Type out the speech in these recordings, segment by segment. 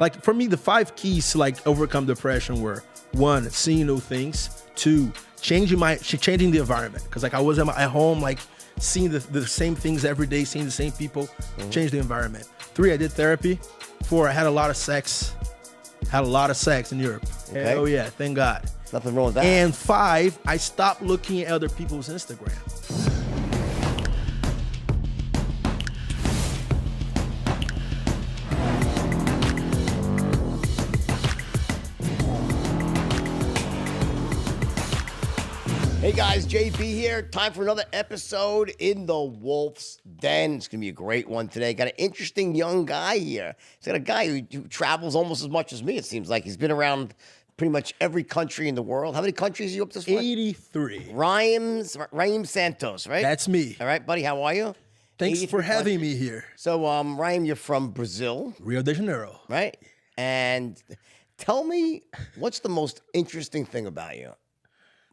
Like for me, the 5 keys to like overcome depression were: 1, seeing new things; 2, changing the environment. Cause like I was at home, like seeing the same things every day, seeing the same people. Change the environment. 3, I did therapy. 4, I had a lot of sex. Had a lot of sex in Europe. Okay. Oh yeah, thank God. Nothing wrong with that. And 5, I stopped looking at other people's Instagram. Hey guys, JB here. Time for another episode in the Wolf's Den. It's going to be a great one today. Got an interesting young guy here. He's got a guy who travels almost as much as me, it seems like. He's been around pretty much every country in the world. How many countries are you up to? 83. Raiam Santos, right? That's me. All right, buddy, how are you? Thanks for having me here. So, Raiam, you're from Brazil. Rio de Janeiro. Right? And tell me, what's the most interesting thing about you?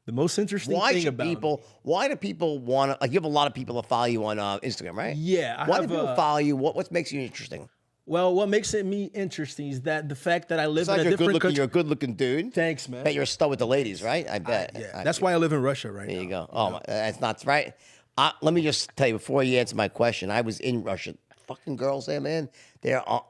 The most interesting thing about why do people want to, like, you have a lot of people that follow you on Instagram, right? Yeah. Why do people follow you? What makes you interesting? Well, what makes me interesting is that the fact that I live in a different country. You're a good-looking dude. Thanks, man. Bet you're a stud with the ladies, right? I bet. Yeah, that's why I live in Russia right now. There you go. Oh, that's not right. Let me just tell you, before you answer my question, I was in Russia. Fucking girls there, man.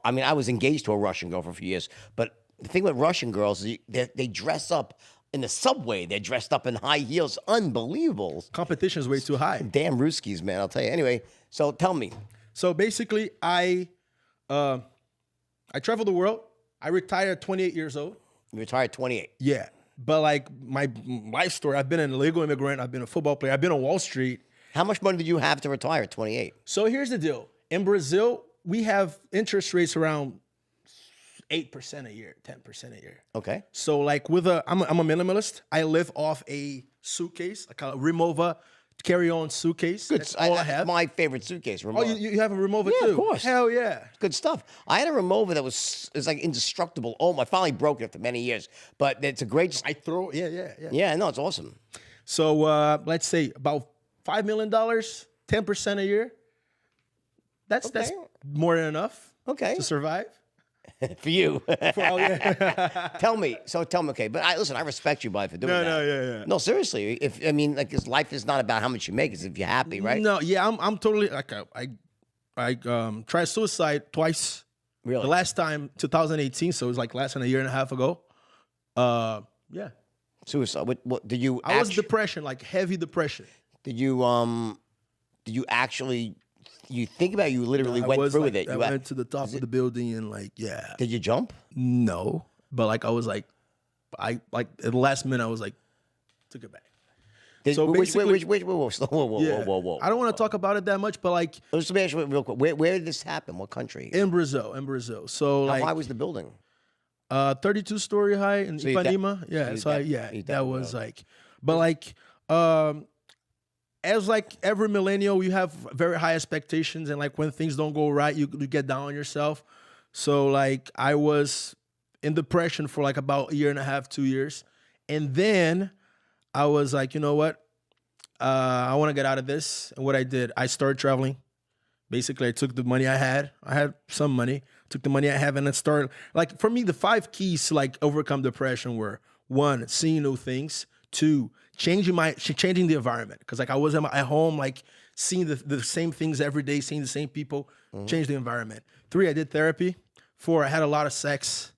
I mean, I was engaged to a Russian girl for a few years, but the thing with Russian girls is they dress up. In the subway, they're dressed up in high heels. Unbelievable. Competition is way too high. Damn Ruskies, man, I'll tell you. Anyway, so tell me. So basically, I travel the world. I retired at 28 years old. You retired at 28. Yeah. But like my life story, I've been an illegal immigrant. I've been a football player. I've been on Wall Street. How much money did you have to retire at 28? So here's the deal. In Brazil, we have interest rates around 8% a year, 10% a year. Okay. So like I'm a minimalist. I live off a suitcase, like a Remova carry-on suitcase. Good. That's all I have. My favorite suitcase. Remova. Oh, you have a Remova too? Yeah, of course. Hell yeah. Good stuff. I had a Remova that was like indestructible. Oh, I finally broke it after many years. But it's a great. I throw. Yeah. Yeah, no, it's awesome. So let's say about $5 million, 10% a year. That's more than enough. Okay. To survive. For you. Yeah. Tell me. Okay. But listen, I respect you, buddy, for doing that. Yeah. No, seriously. Because life is not about how much you make. It's if you're happy, right? No, yeah, I'm totally like I tried suicide twice. Really? The last time, 2018, so it was like less than a year and a half ago. Yeah. Suicide. What did you? I was depression, like heavy depression. Did you actually? You think about it, you literally went through with it. I went to the top of the building and like, yeah. Did you jump? No, but like I was like, at the last minute I was like, took it back. So basically, whoa. I don't want to talk about it that much, but like, let me ask you real quick. Where did this happen? What country? In Brazil. So how high was the building? 32-story high in Ipanema. That was like, but like, as like every millennial, you have very high expectations, and like when things don't go right, you get down on yourself. So like I was in depression for like about a year and a half, 2 years, and then I was like, you know what, I want to get out of this. And what I did, I started traveling. Basically, I took the money I had some money, took the money I have, and I started like for me, the 5 keys to like overcome depression were: 1, seeing new things; 2, changing the environment. Because like I was at home, like seeing the same things every day, seeing the same people. Change the environment. 3, I did therapy. 4, I had a lot of sex.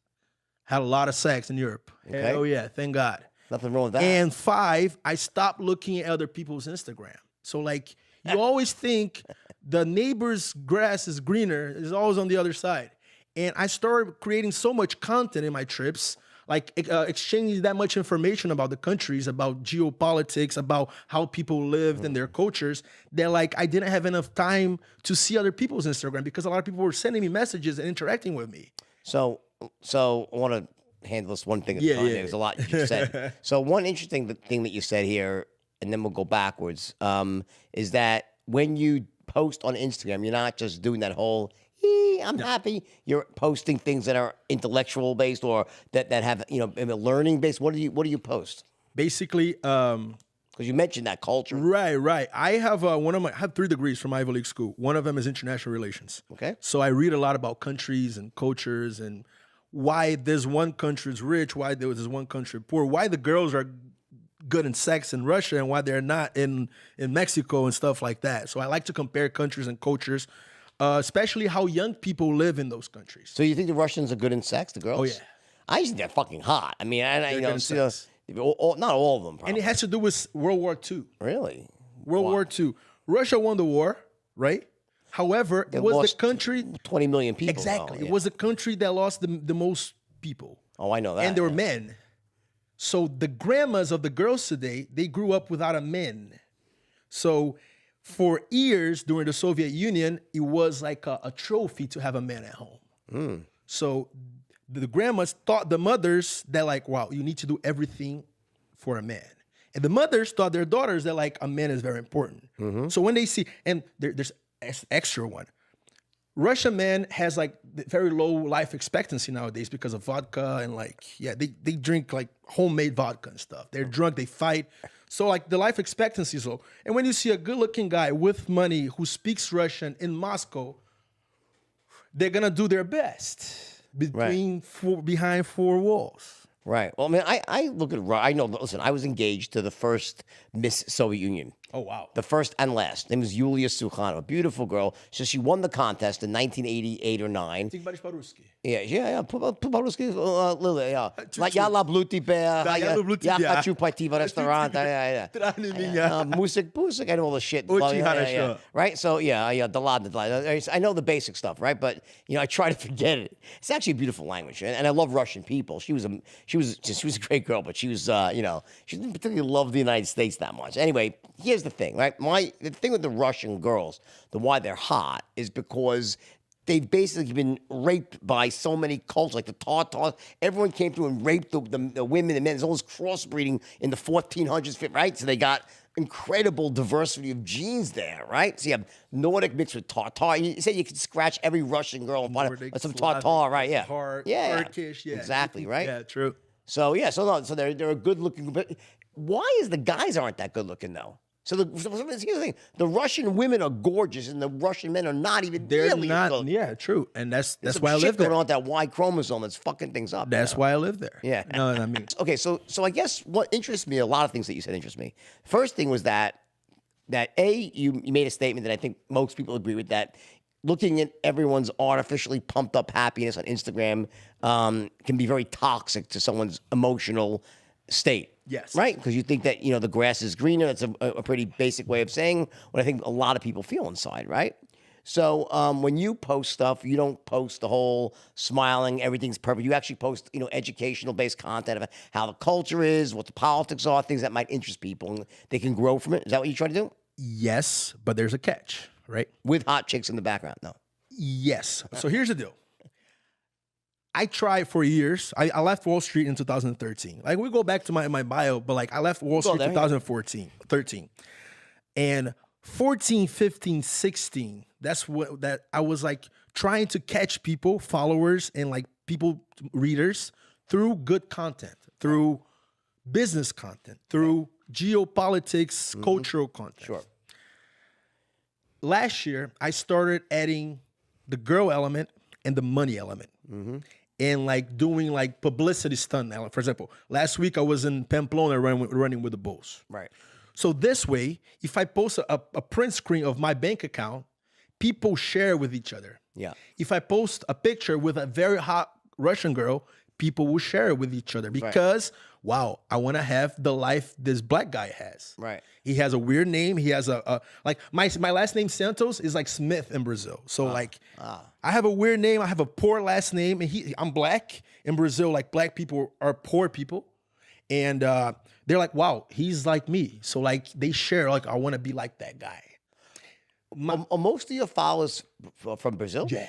Had a lot of sex in Europe. Okay. Hell yeah, thank God. Nothing wrong with that. And 5, I stopped looking at other people's Instagram. So like you always think the neighbor's grass is greener, is always on the other side. And I started creating so much content in my trips, like exchanging that much information about the countries, about geopolitics, about how people lived and their cultures, that like I didn't have enough time to see other people's Instagram because a lot of people were sending me messages and interacting with me. So I want to handle this one thing at a time. There's a lot you just said. So one interesting thing that you said here, and then we'll go backwards, is that when you post on Instagram, you're not just doing that whole I'm happy. You're posting things that are intellectual based or that have learning based. What do you post? Basically, because you mentioned that culture. Right. I have I have 3 degrees from Ivy League school. One of them is international relations. Okay. So I read a lot about countries and cultures, and why this one country is rich, why there was this one country poor, why the girls are good in sex in Russia and why they're not in Mexico and stuff like that. So I like to compare countries and cultures, especially how young people live in those countries. So you think the Russians are good in sex, the girls? Oh, yeah. I think they're fucking hot. I mean, you know, sex. not all of them, probably. And it has to do with World War II. Really? World War II. Russia won the war, right? However, it was the country... 20 million people. Exactly. Though, yeah. It was the country that lost the most people. Oh, I know that. And they were men. So the grandmas of the girls today, they grew up without a man. So for years during the Soviet Union, it was like a trophy to have a man at home. So the grandmas taught the mothers that like, wow, you need to do everything for a man. And the mothers taught their daughters that like a man is very important. So when they see, and there's extra one. Russian man has like very low life expectancy nowadays because of vodka and like, yeah, they drink like homemade vodka and stuff. They're drunk, they fight. So like the life expectancy is low. And when you see a good looking guy with money who speaks Russian in Moscow, they're gonna do their best behind four walls. Right. Well, I mean, I look at, I know, listen, I was engaged to the first Miss Soviet Union. Oh, wow. The first and last. Her name was Yulia Sukhanova, a beautiful girl. So she won the contest in 1988 or 9. Yeah. По-русски, Лили, yeah. Я люблю тебя. Я хочу пойти в ресторан. Musik, I know all the shit. Right? So, yeah, I know the basic stuff, right? But, you know, I try to forget it. It's actually a beautiful language. And I love Russian people. She was a great girl, but she was, you know, she didn't particularly love the United States that much. Anyway, here's the thing, right? The thing with the Russian girls, why they're hot, is because they've basically been raped by so many cultures, like the Tatars. Everyone came through and raped the women and men. There's all this crossbreeding in the 1400s, right? So they got incredible diversity of genes there, right? So you have Nordic mixed with Tatar. You said you could scratch every Russian girl and find some Tatar, right? Yeah. Turkish, yeah. Exactly, right? Yeah, true. So they're a good looking. But why is the guys aren't that good looking though? So here's the thing: the Russian women are gorgeous, and the Russian men are not even. They're really not. good. Yeah, true. And that's why I live live there. Going on with that Y chromosome that's fucking things up. That's why I live there. Yeah. No, I mean. Okay, so I guess what interests me, a lot of things that you said interest me. First thing was that you made a statement that I think most people agree with, that looking at everyone's artificially pumped up happiness on Instagram can be very toxic to someone's emotional state. Yes. Right? Because you think that, you know, the grass is greener. That's a pretty basic way of saying what I think a lot of people feel inside, right? So when you post stuff, you don't post the whole smiling, everything's perfect. You actually post, you know, educational-based content about how the culture is, what the politics are, things that might interest people, and they can grow from it. Is that what you try to do? Yes, but there's a catch, right? With hot chicks in the background, no. Yes. So here's the deal. I tried for years. I left Wall Street in 2013. Like, we go back to my bio, but like I left Wall Street in 2013. And 14, 15, 16, that I was like trying to catch people, followers, and like people, readers, through good content, through business content, through geopolitics, cultural content. Sure. Last year, I started adding the girl element and the money element. And like doing like publicity stunt. For example, last week I was in Pamplona running with the Bulls. Right. So this way, if I post a print screen of my bank account, people share with each other. Yeah. If I post a picture with a very hot Russian girl, people will share it with each other because, wow, I want to have the life this black guy has. Right. He has a weird name. He has like my last name Santos is like Smith in Brazil. So I have a weird name. I have a poor last name, and I'm black in Brazil. Like, black people are poor people, and they're like, wow, he's like me. So like they share, like, I want to be like that guy. Are most of your followers from Brazil? Yeah.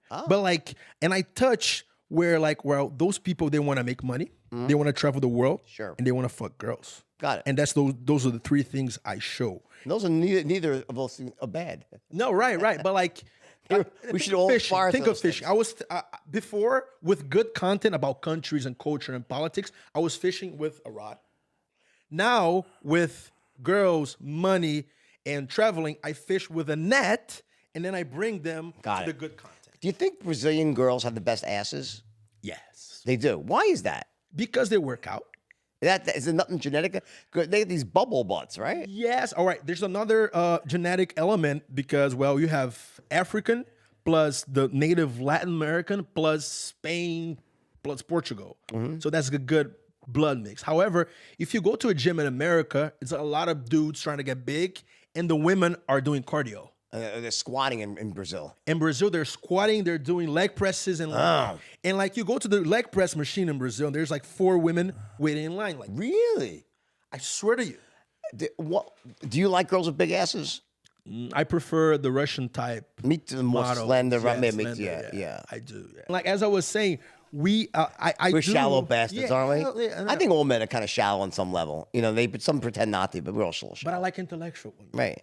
But like, and I touch where like, well, those people, they want to make money, they want to travel the world, sure, and they want to fuck girls. Got it. And that's those are the three things I show. And those are neither of those things are bad. No, right. But like, we should all think of fishing. I was before with good content about countries and culture and politics. I was fishing with a rod. Now with girls, money, and traveling, I fish with a net, and then I bring them to the good content. Do you think Brazilian girls have the best asses? Yes. They do. Why is that? Because they work out. Is it nothing genetic? They have these bubble butts, right? Yes. All right. There's another genetic element because, well, you have African plus the native Latin American plus Spain plus Portugal. So that's a good blood mix. However, if you go to a gym in America, it's a lot of dudes trying to get big, and the women are doing cardio. They're squatting in Brazil. In Brazil, they're squatting, they're doing leg presses, and like you go to the leg press machine in Brazil, and there's like 4 women waiting in line. Like, really? I swear to you. Do you like girls with big asses? I prefer the Russian type. Me too, the more slender. Yeah, I do. Yeah. Like as I was saying, we're shallow bastards, aren't we? Yeah, I think all men are kind of shallow on some level. You know, some pretend not to, but we're all shallow. But I like intellectual women. Right.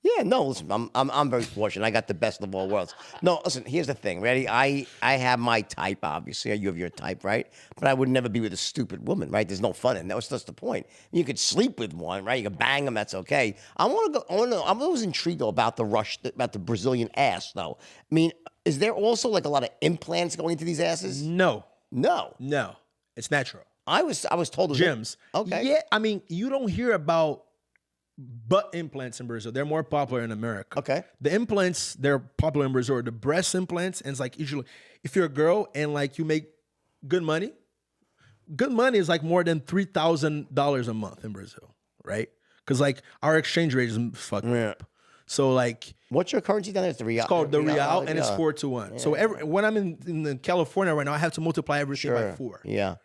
Yeah, no, listen, I'm very fortunate. I got the best of all worlds. No, listen, here's the thing. Ready? I have my type, obviously. You have your type, right? But I would never be with a stupid woman, right? There's no fun in that. That's the point. You could sleep with one, right? You could bang them. That's okay. I'm always intrigued though about the Brazilian ass, though. I mean, is there also like a lot of implants going into these asses? No. No. It's natural. I was told gyms. Okay. Yeah, I mean, you don't hear about butt implants in Brazil. They're more popular in America. Okay. The implants, they're popular in Brazil, are the breast implants. And it's like usually, if you're a girl and like you make good money is like more than $3,000 a month in Brazil, right? Because like our exchange rate is fucking up. So like, what's your currency down there? It's the real. It's called the real, and it's 4 to 1. Yeah. So when I'm in California right now, I have to multiply everything by 4. Yeah.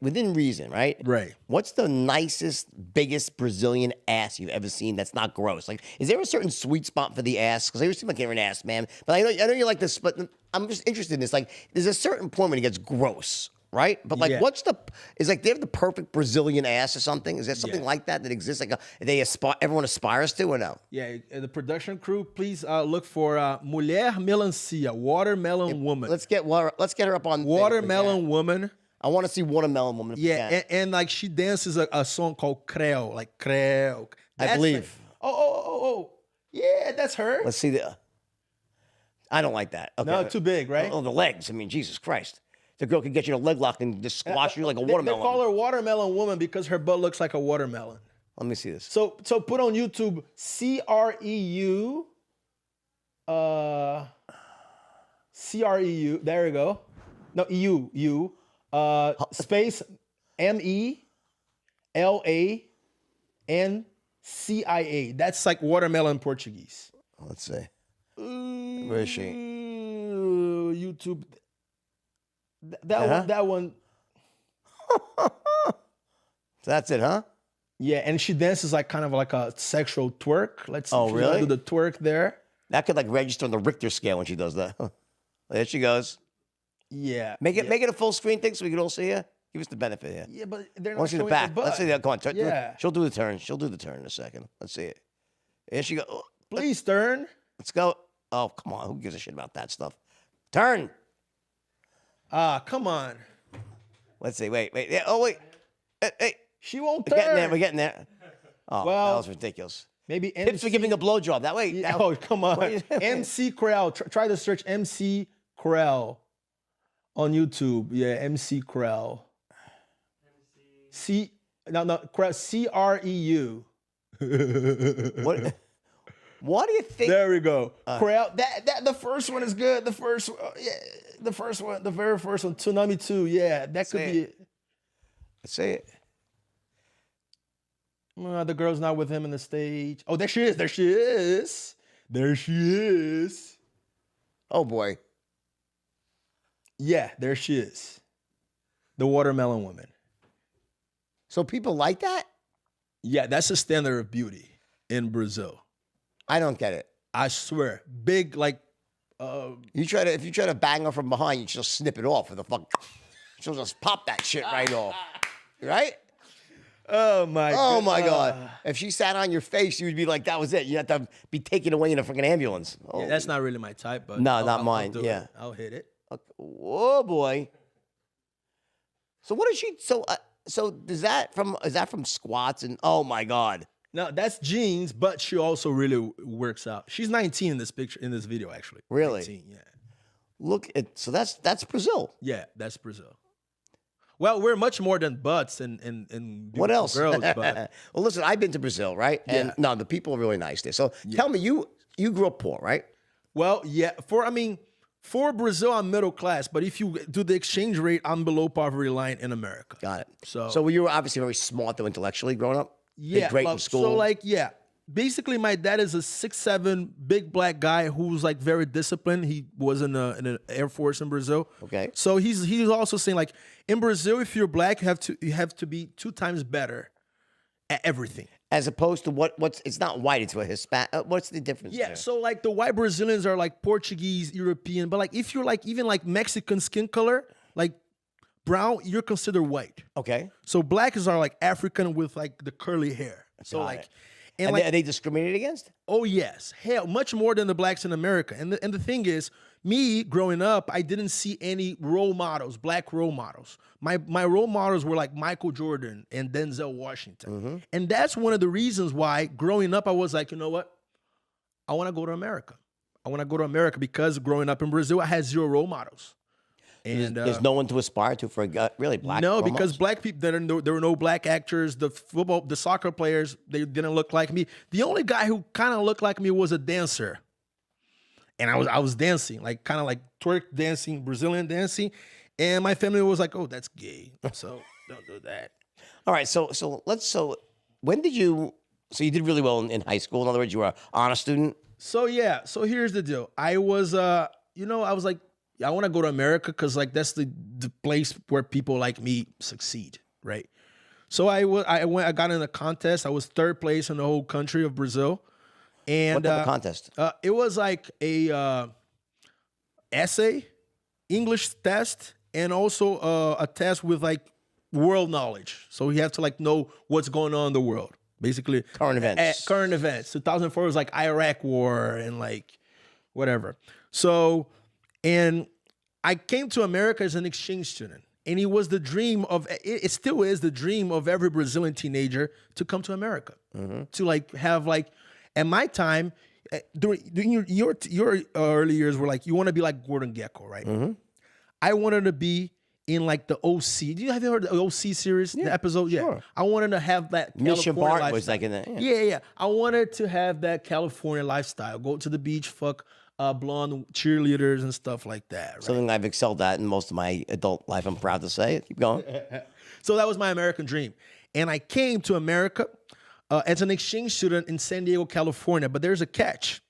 Within reason, right? Right. What's the nicest, biggest Brazilian ass you've ever seen that's not gross? Like, is there a certain sweet spot for the ass? Because I always seem like you're an ass, man. But I know you like this, but I'm just interested in this. Like, there's a certain point when it gets gross, right? But like, they have the perfect Brazilian ass or something? Is there something like that exists? Like, everyone aspires to or no? Yeah, the production crew, please look for Mulher Melancia, watermelon woman. Let's get her up on watermelon woman. I want to see watermelon woman. And like she dances a song called Creo, like Creo. I believe. Oh. Yeah, that's her. Let's see I don't like that. Okay. No, too big, right? Oh, the legs. I mean, Jesus Christ. The girl could get you in a leg lock and just squash you like a watermelon. They call her watermelon woman because her butt looks like a watermelon. Let me see this. So put on YouTube CREU. CREU. There you go. No, EU. Space MELANCIA. That's like watermelon Portuguese. Let's see. Where is she? YouTube. That one. So that's it, huh? Yeah, and she dances like kind of like a sexual twerk. Let's see. Oh, really? Do the twerk there. That could like register on the Richter scale when she does that. There she goes. Yeah. Make it a full screen thing so we can all see her. Give us the benefit here. Yeah, but they're not. I want to see the back. Let's see that. Come on. Yeah. She'll do the turn. She'll do the turn in a second. Let's see it. Here she goes. Please turn. Let's go. Oh, come on. Who gives a shit about that stuff? Turn. Come on. Let's see. Wait. Yeah. Oh, wait. Hey. She won't turn. We're getting there. Oh, well, that was ridiculous. Maybe tips for giving a blowjob. That way. Come on. MC Corral. Try to search MC Corral on YouTube. Yeah, MC Corral. Corral. CREU. What do you think? There we go. Corral. That the first one is good. The very first one. Tsunami 2. Yeah, that could be it. Let's see it. The girl's not with him in the stage. Oh, there she is. Oh, boy. Yeah, there she is. The watermelon woman. So people like that? Yeah, that's the standard of beauty in Brazil. I don't get it. I swear. Big, like... If you try to bang her from behind, you just snip it off with the fuck. She'll just pop that shit right off. Right? Oh my God. If she sat on your face, you would be like, that was it. You have to be taken away in a freaking ambulance. Oh. Yeah, that's not really my type, but no, not mine. Yeah. I'll hit it. Okay. Oh boy. So what is she is that from squats and oh my God. No, that's jeans, but she also really works out. She's 19 in this picture, in this video, actually. Really? 19, yeah. Look at so that's Brazil. Yeah, that's Brazil. Well, we're much more than butts and What else? girls. But Well, listen, I've been to Brazil, right? And no, the people are really nice there. So tell me, you grew up poor, right? well, yeah. For Brazil, I'm middle class. But if you do the exchange rate, I'm below poverty line in America. Got it. So you were obviously very smart though intellectually growing up. Yeah, Did great in school. So like, yeah. Basically, my dad is a 6'7" big black guy who's like very disciplined. He was in an Air Force in Brazil. Okay. So he's also saying like in Brazil, if you're black, you have to be 2 times better at everything. As opposed to what's it's not white, it's a Hispanic. What's the difference? Yeah. there? So like the white Brazilians are like Portuguese, European, but like if you're like even like Mexican skin color, like brown, you're considered white. Okay. So black is are like African with like the curly hair. So Got like. it. And like, are they discriminated against? Oh yes, hell, much more than the blacks in America. And the thing is, me growing up, I didn't see any role models, black role models. My role models were like Michael Jordan and Denzel Washington, and that's one of the reasons why growing up I was like, you know what, I want to go to America. I want to go to America because growing up in Brazil, I had 0 role models. And There's no one to aspire to for a really black. No, role because models? black people, there were no black actors. The soccer players, they didn't look like me. The only guy who kind of looked like me was a dancer, and I was dancing, like kind of like twerk dancing, Brazilian dancing, and my family was like, "Oh, that's gay, so don't do that." All right, so when did you? So you did really well in high school. In other words, you were an honor student. So yeah, so here's the deal. I was, I was like, I want to go to America because like that's the place where people like me succeed, right? So I got in a contest. I was 3rd place in the whole country of Brazil, and What type of contest? it was like a essay, English test, and also a test with like world knowledge. So you have to like know what's going on in the world, basically Current events. Current events. 2004 was like Iraq War and like whatever. So. And I came to America as an exchange student. And it was the dream of, it still is the dream of every Brazilian teenager to come to America. To like have like, at my time, during your early years were like, you want to be like Gordon Gekko, right? I wanted to be in like the OC. Have you heard the OC series, the episode? Yeah. Sure. I wanted to have that Misha California Bart was lifestyle. like in that. Yeah. I wanted to have that California lifestyle. Go to the beach, fuck blonde cheerleaders and stuff like that. Right? Something I've excelled at in most of my adult life. I'm proud to say. Keep going. So that was my American dream. And I came to America as an exchange student in San Diego, California. But there's a catch.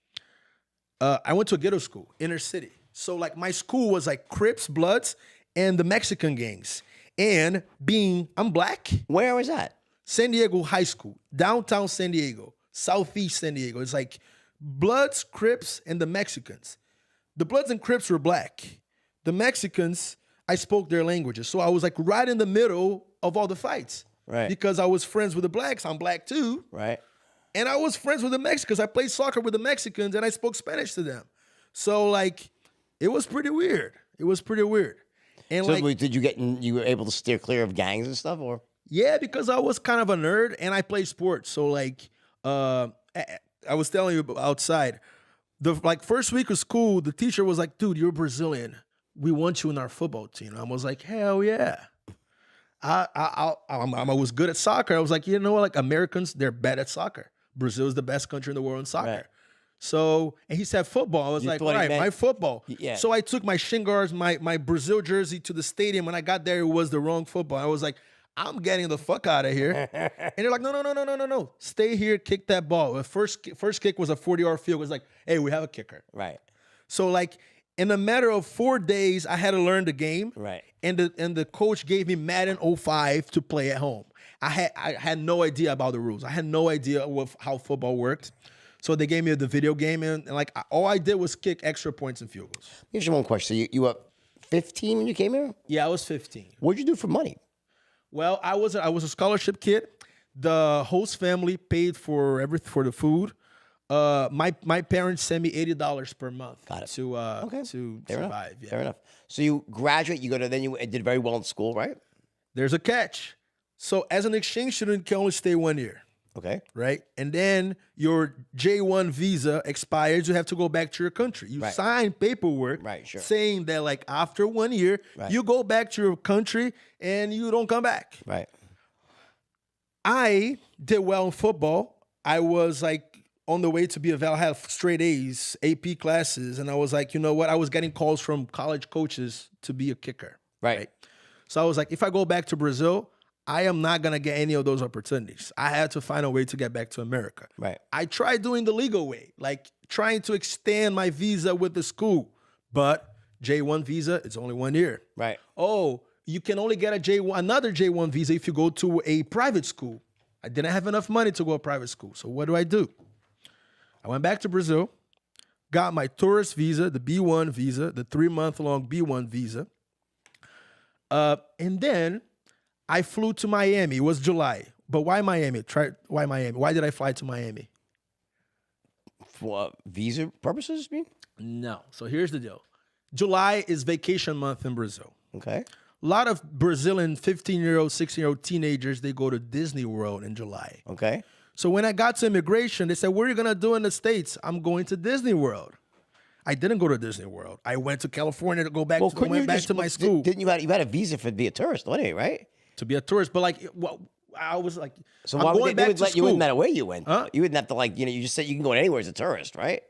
I went to a ghetto school, inner city. So like my school was like Crips, Bloods, and the Mexican gangs. And I'm black. Where was that? San Diego High School, downtown San Diego, southeast San Diego. It's like Bloods, Crips, and the Mexicans. The Bloods and Crips were black. The Mexicans, I spoke their languages. So I was like right in the middle of all the fights. Right. Because I was friends with the blacks. I'm black too. Right. And I was friends with the Mexicans. I played soccer with the Mexicans and I spoke Spanish to them. So like, it was pretty weird. And So like, did you you were able to steer clear of gangs and stuff, or? yeah, because I was kind of a nerd and I played sports. So like, I was telling you outside, the like first week of school, the teacher was like, "Dude, you're Brazilian. We want you in our football team." I was like, "Hell yeah!" I was good at soccer. I was like, you know what? Like Americans, they're bad at soccer. Brazil is the best country in the world in soccer. Right. So, and he said football. I was like, all right, my football. Yeah. So I took my shin guards, my Brazil jersey to the stadium. When I got there, it was the wrong football. I was like, I'm getting the fuck out of here. And they're like, no. Stay here, kick that ball. The first kick was a 40-yard field. It was like, hey, we have a kicker. Right. So like in a matter of 4 days, I had to learn the game. Right. And the coach gave me Madden 05 to play at home. I had no idea about the rules. I had no idea how football worked. So they gave me the video game, and like all I did was kick extra points and field goals. Here's one question. So you were 15 when you came here? Yeah, I was 15. What'd you do for money? Well, I was a scholarship kid. The host family paid for the food. My parents sent me $80 per month. Got it. To survive. Yeah. Fair enough. So you graduate, then you did very well in school, right? There's a catch. So as an exchange student, you can only stay 1 year. Okay. right? And then your J1 visa expires. You have to go back to your country. You sign paperwork saying that like after 1 year, you go back to your country and you don't come back. Right. I did well in football. I was like on the way to be a val. I had straight A's, AP classes, and I was like, you know what? I was getting calls from college coaches to be a kicker. Right. So I was like, if I go back to Brazil, I am not going to get any of those opportunities. I had to find a way to get back to America. Right. I tried doing the legal way, like trying to extend my visa with the school. But J1 visa, it's only 1 year. Right. Oh, you can only get another J1 visa if you go to a private school. I didn't have enough money to go to private school. So what do? I went back to Brazil, got my tourist visa, the B1 visa, the 3-month-long B1 visa. And then I flew to Miami. It was July. But why Miami? Why Miami? Why did I fly to Miami? For visa purposes, you mean? No. So here's the deal. July is vacation month in Brazil. Okay. A lot of Brazilian 15-year-old, 16-year-old teenagers, they go to Disney World in July. Okay. So when I got to immigration, they said, what are you going to do in the States? I'm going to Disney World. I didn't go to Disney World. I went to California to go back to my school. Didn't you had a visa for to be a tourist, wasn't it, right? To be a tourist, but like, I was like, so why would they let you? Wouldn't matter where you went. Huh? You wouldn't have to you just said you can go anywhere as a tourist, right?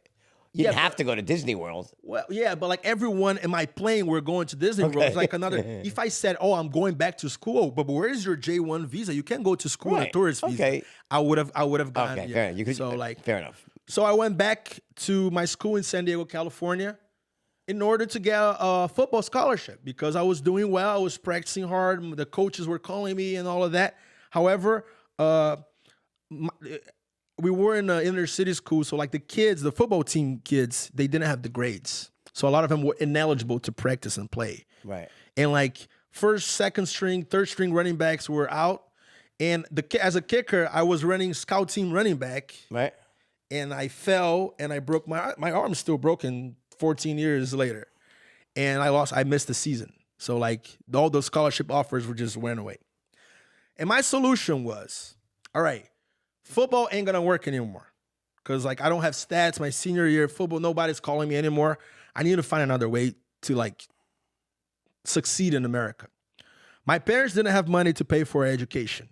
You didn't have to go to Disney World. Well, yeah, but like everyone in my plane were going to Disney World. It's like another. If I said, "Oh, I'm going back to school," but where's your J1 visa? You can't go to school on a tourist visa. I would have gone. Okay, fair enough. Fair enough. So I went back to my school in San Diego, California, in order to get a football scholarship because I was doing well. I was practicing hard. The coaches were calling me and all of that. However, we were in an inner city school, so like the kids, the football team kids, they didn't have the grades. So a lot of them were ineligible to practice and play. Right. And like first, second string, third string running backs were out. And as a kicker, I was running scout team running back. Right. And I fell and I broke my arm's still broken 14 years later. And I missed the season. So like all those scholarship offers just went away. And my solution was, all right, football ain't gonna work anymore. Cause like I don't have stats my senior year of football, nobody's calling me anymore. I need to find another way to like succeed in America. My parents didn't have money to pay for education.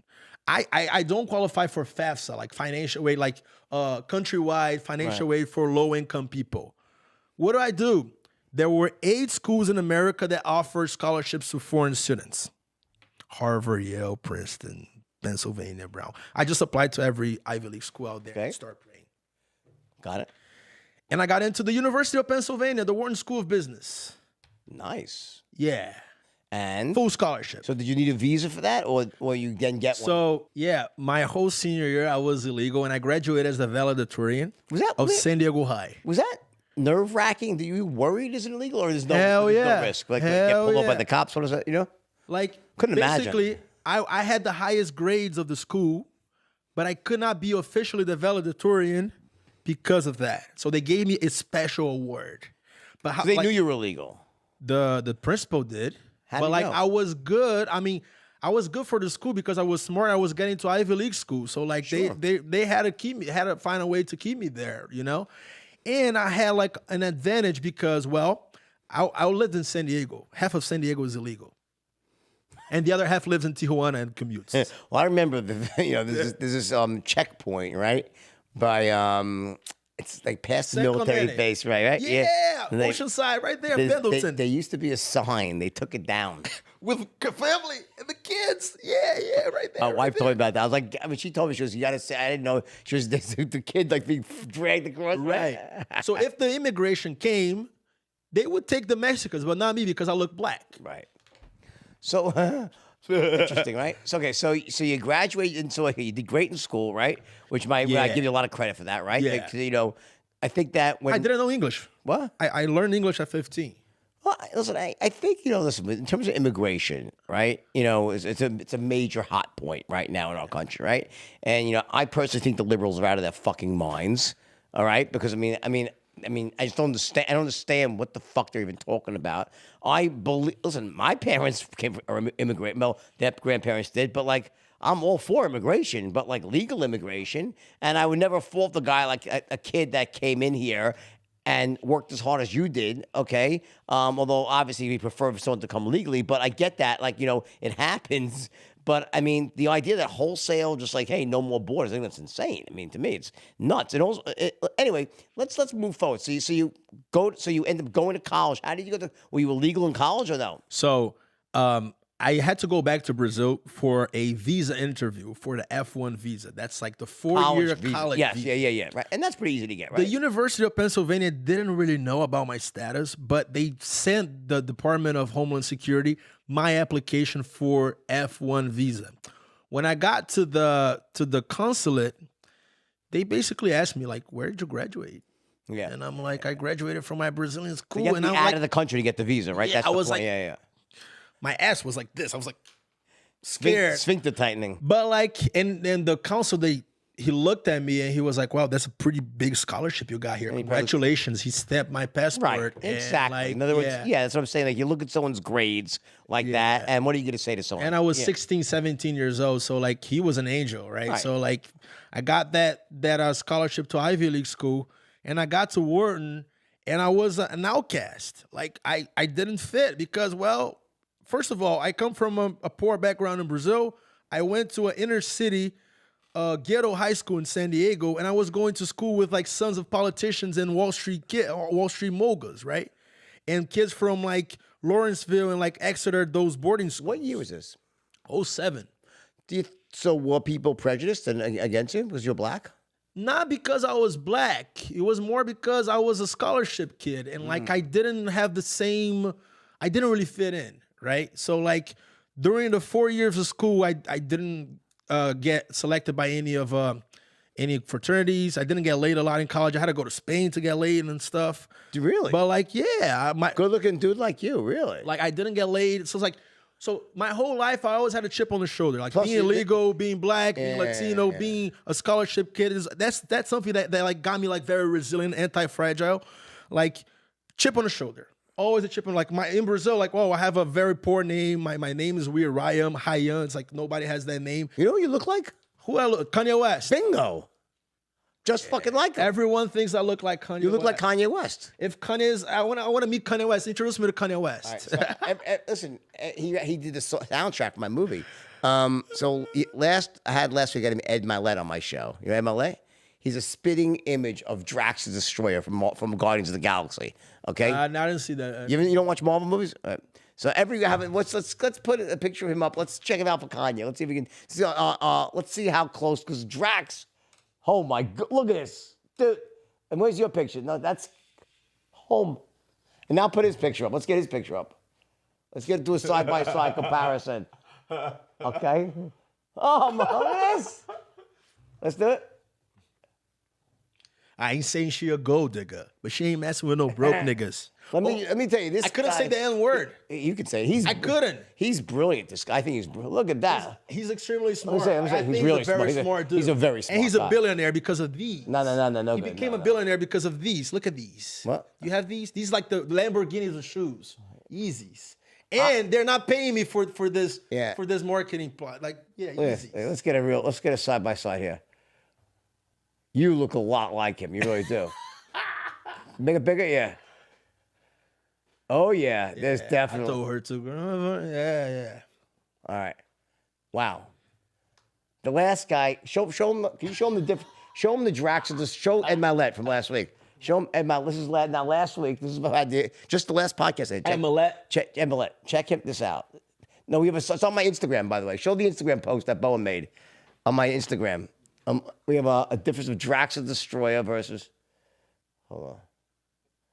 I don't qualify for FAFSA, like financial aid, like countrywide financial aid for low income people. What do? There were 8 schools in America that offered scholarships to foreign students. Harvard, Yale, Princeton, Pennsylvania, Brown. I just applied to every Ivy League school out there and start playing. Got it. And I got into the University of Pennsylvania, the Wharton School of Business. Nice. Yeah. And? Full scholarship. So did you need a visa for that or you then get one? So, yeah, my whole senior year, I was illegal, and I graduated as the valedictorian of San Diego High. Was that nerve-wracking? Are you worried it's illegal or there's no risk? Like Hell get pulled up by the cops? What is that, Like, couldn't basically, imagine. I had the highest grades of the school, but I could not be officially the valedictorian because of that. So they gave me a special award. But how, they knew you were illegal. The principal did. But like know? I was good. I mean, I was good for the school because I was smart. I was getting to Ivy League school. So like they had to keep me, had to find a way to keep me there, And I had like an advantage because, well, I lived in San Diego. Half of San Diego is illegal. And the other half lives in Tijuana and commutes. Well, I remember there's this checkpoint, right? By it's like past the military base, right? Yeah. Oceanside, right there, Pendleton. There used to be a sign. They took it down. With family and the kids. Yeah, right there. My wife told me about that. I was like, she told me, she goes, you gotta say, I didn't know. She was the kid like being dragged across. Right. So if the immigration came, they would take the Mexicans, but not me because I look black. Right. So interesting, right? So okay, so you graduated, and so you did great in school, right? Which I give you a lot of credit for that, right? Yeah. Like, I think that when I didn't know English. What? I learned English at 15. Well, listen, I think listen, in terms of immigration, right? It's a major hot point right now in our country, right? And I personally think the liberals are out of their fucking minds, all right? Because I mean, I just don't understand. I don't understand what the fuck they're even talking about. I believe. Listen, my parents are immigrant. Well, their grandparents did, but like, I'm all for immigration, but like legal immigration. And I would never fault the guy like a kid that came in here and worked as hard as you did, okay? Although obviously we prefer someone to come legally, but I get that, like, it happens. But I mean, the idea that wholesale, just like, hey, no more borders, I think that's insane. I mean, to me, it's nuts. And also, anyway, let's move forward. So you end up going to college. How did you go to? Were you illegal in college or no? So I had to go back to Brazil for a visa interview for the F1 visa. That's like the 4-year college yes, visa. Yeah. Right, and that's pretty easy to get, right? The University of Pennsylvania didn't really know about my status, but they sent the Department of Homeland Security my application for F1 visa. When I got to the consulate, they basically asked me like, "Where did you graduate?" Yeah, and I'm like, "I graduated from my Brazilian school." So you have and to be I'm out like, of the country to get the visa, right? Yeah, That's I the was point. like, Yeah. My ass was like this. I was like scared. Sphincter tightening. But like, and then the consul, he looked at me and he was like, "Wow, that's a pretty big scholarship you got here. Congratulations." He stamped my passport. Right, exactly. Like, In other words, yeah, that's what I'm saying. Like, you look at someone's grades like that, and what are you going to say to someone? And I was 16, 17 years old, so like he was an angel, right? So like I got that scholarship to Ivy League school, and I got to Wharton, and I was an outcast. Like I didn't fit because, well, first of all, I come from a poor background in Brazil. I went to an inner city ghetto high school in San Diego, and I was going to school with like sons of politicians and Wall Street moguls, right? And kids from like Lawrenceville and like Exeter, those boarding schools. What year was this? 07. So were people prejudiced and against you because you're black? Not because I was black. It was more because I was a scholarship kid, and like I didn't really fit in, right? So like during the 4 years of school, I didn't get selected by any fraternities. I didn't get laid a lot in college. I had to go to Spain to get laid and stuff. Really? But like, yeah, good-looking dude like you, really? Like I didn't get laid. So it's like, my whole life I always had a chip on the shoulder. Like being illegal, being black, being Latino, being a scholarship kid that's something that like got me like very resilient, anti-fragile. Like chip on the shoulder. Always a chip on, like in Brazil, like, I have a very poor name. My name is weird, Raiam Santos. It's like nobody has that name. You know what you look like? Who I look? Kanye West. Bingo. Just fucking like him. Everyone thinks I look like Kanye West. You look like Kanye West. If Kanye's, I want to meet Kanye West. Introduce me to Kanye West. All right, so, listen, he did the soundtrack for my movie. So last week I had Ed Milet on my show. You know Ed Milet? He's a spitting image of Drax the Destroyer from Guardians of the Galaxy. Okay. No, I didn't see that. You don't watch Marvel movies? All right. So let's put a picture of him up. Let's check him out for Kanye. Let's see if we can see. Let's see how close, because Drax. Oh my God! Look at this, dude. And where's your picture? No, that's home. And now put his picture up. Let's get his picture up. Let's do a side by side comparison. Okay. Oh my goodness. Let's do it. I ain't saying she a gold digger, but she ain't messing with no broke niggas. Let me tell you this. I couldn't say the N word. You could say it. I couldn't. He's brilliant. This guy, I think he's brilliant. Look at that. He's extremely smart. I'm saying he's really a very smart dude. He's a very smart And he's guy. a billionaire because of these. No. He became a billionaire because of these. Look at these. What? You have these? These like the Lamborghinis of shoes. Yeezys. And they're not paying me for this marketing plot. Like, Yeezys. Let's get a side by side here. You look a lot like him. You really do. Make it bigger, yeah. Oh yeah, there's definitely. I told her to. Yeah. All right. Wow. The last guy. Show him. Can you show him the difference? Show him the Drax. Show Ed Milet from last week. Show him Ed Milet. This is last week. This is what I did. Just the last podcast. Ed Milet. Check Ed Milet. Check this out. No, it's on my Instagram, by the way. Show the Instagram post that Bowen made on my Instagram. We have a difference of Drax the Destroyer versus. Hold on.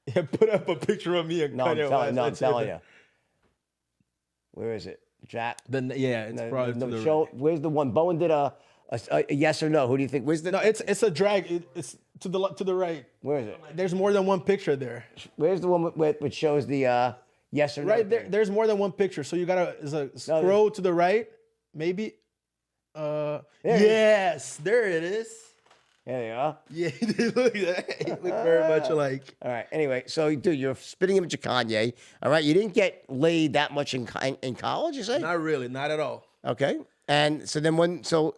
Yeah, put up a picture of me and Kanye West. I'm telling you. Where is it? Jack? It's probably to the right. Where's the one? Bowen did a yes or no. Who do you think? Where's the? No, it's a drag. It's to the right. Where is it? There's more than one picture there. Where's the one which shows the yes or no? Right there. There's more than one picture. So you gotta scroll to the right, maybe. Yes, there it is. There you are. Yeah, they look very much alike. All right. Anyway, so dude, you're spitting image of Kanye. All right. You didn't get laid that much in college, you say? Not really, not at all. Okay. And so then well,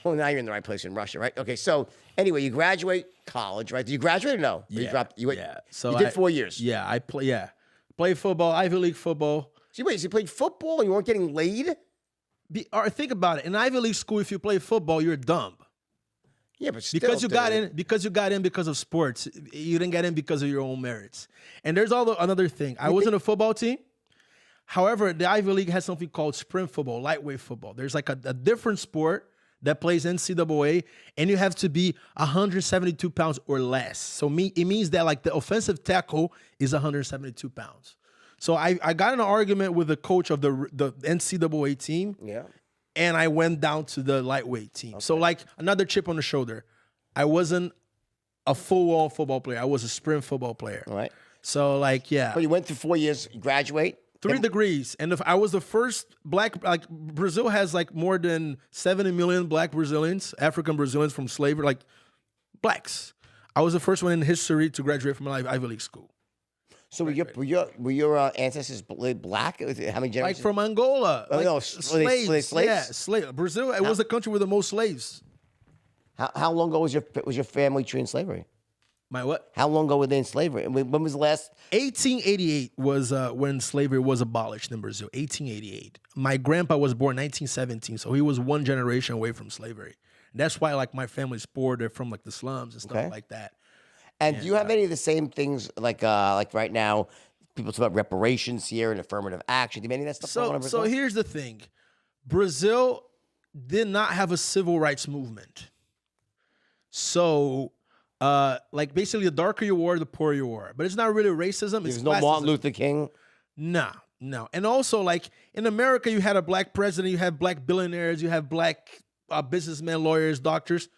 now you're in the right place in Russia, right? Okay, so anyway, you graduate college, right? Did you graduate or no? Yeah. You dropped. So you did 4 years. Yeah, play football, Ivy League football. So wait, so you played football and you weren't getting laid? Or think about it. In Ivy League school, if you play football, you're dumb. Yeah, but still, Because you got in because of sports. You didn't get in because of your own merits. And there's another thing. I was in a football team. However, the Ivy League has something called sprint football, lightweight football. There's like a different sport that plays NCAA, and you have to be 172 pounds or less. So it means that like the offensive tackle is 172 pounds. So I got in an argument with the coach of the NCAA team. Yeah. And I went down to the lightweight team. Okay. So like another chip on the shoulder. I wasn't a full-on football player. I was a sprint football player. All right. So like, yeah. But you went through 4 years, you graduate. 3 degrees. And I was the first black, like Brazil has like more than 70 million black Brazilians, African Brazilians from slavery, like blacks. I was the first one in history to graduate from an Ivy League school. So were your ancestors black? How many generations? Like from Angola. Oh, like no, slaves. Were they slaves? Yeah, slaves. Brazil, it was the country with the most slaves. How long ago was your family tree in slavery? My what? How long ago were they in slavery? When was the last? 1888 was when slavery was abolished in Brazil. 1888. My grandpa was born 1917, so he was one generation away from slavery. That's why, like, my family's poor. They're from like the slums and stuff like that. And do you have any of the same things like right now? People talk about reparations here and affirmative action. Do you have any of that stuff going on in Brazil? So here's the thing: Brazil did not have a civil rights movement. So. Like basically, the darker you are, the poorer you are. But it's not really racism. There's no Martin Luther King. No. And also, like in America, you had a black president, you have black billionaires, you have black businessmen, lawyers, doctors.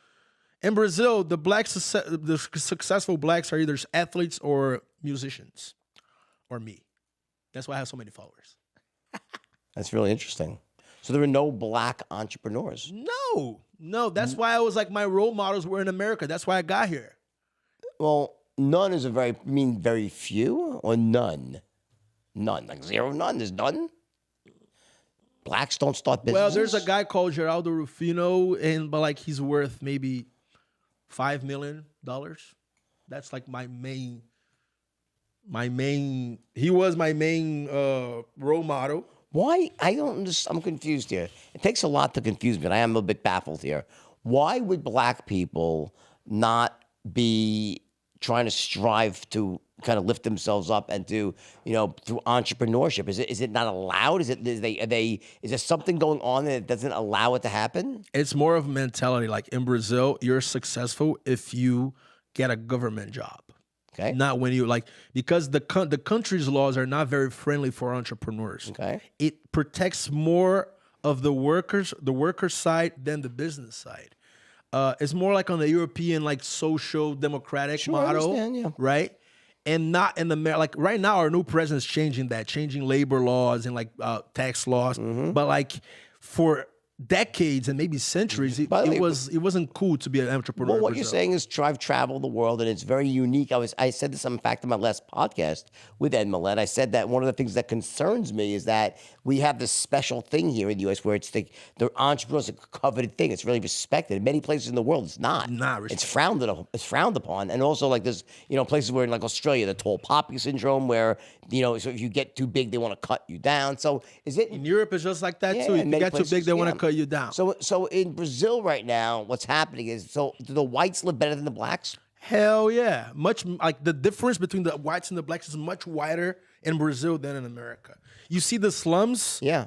In Brazil, the successful blacks are either athletes or musicians, or me. That's why I have so many followers. That's really interesting. So there were no black entrepreneurs. No. That's why I was like, my role models were in America. That's why I got here. Well, none is very few or none? None, like zero, none. There's none? Blacks don't start businesses? Well, there's a guy called Geraldo Rufino, but like he's worth maybe $5 million. That's like he was my main role model. Why? I don't understand. I'm confused here. It takes a lot to confuse me, and I am a bit baffled here. Why would black people not be trying to strive to kind of lift themselves up and do, through entrepreneurship? Is it not allowed? Is there something going on that doesn't allow it to happen? It's more of a mentality. Like in Brazil, you're successful if you get a government job. Okay. Not when you because the country's laws are not very friendly for entrepreneurs. Okay. It protects more of the worker side than the business side. It's more like on the European like social democratic model, right? And not in the like right now our new president's changing labor laws and like tax laws, but like for decades and maybe centuries, it wasn't cool to be an entrepreneur. Well, what you're saying is I've traveled the world and it's very unique. I said this in fact in my last podcast with Ed Millett. I said that one of the things that concerns me is that we have this special thing here in the U.S. where it's the entrepreneur's a coveted thing. It's really respected. In many places in the world, it's not. It's frowned upon. And also like there's places where in like Australia, the tall poppy syndrome, where so if you get too big, they want to cut you down. So is it in Europe? It's just like that too. If you get too big, they want to cut you down. So in Brazil right now, what's happening is do the whites live better than the blacks? Hell yeah. Much like the difference between the whites and the blacks is much wider in Brazil than in America. You see the slums? Yeah.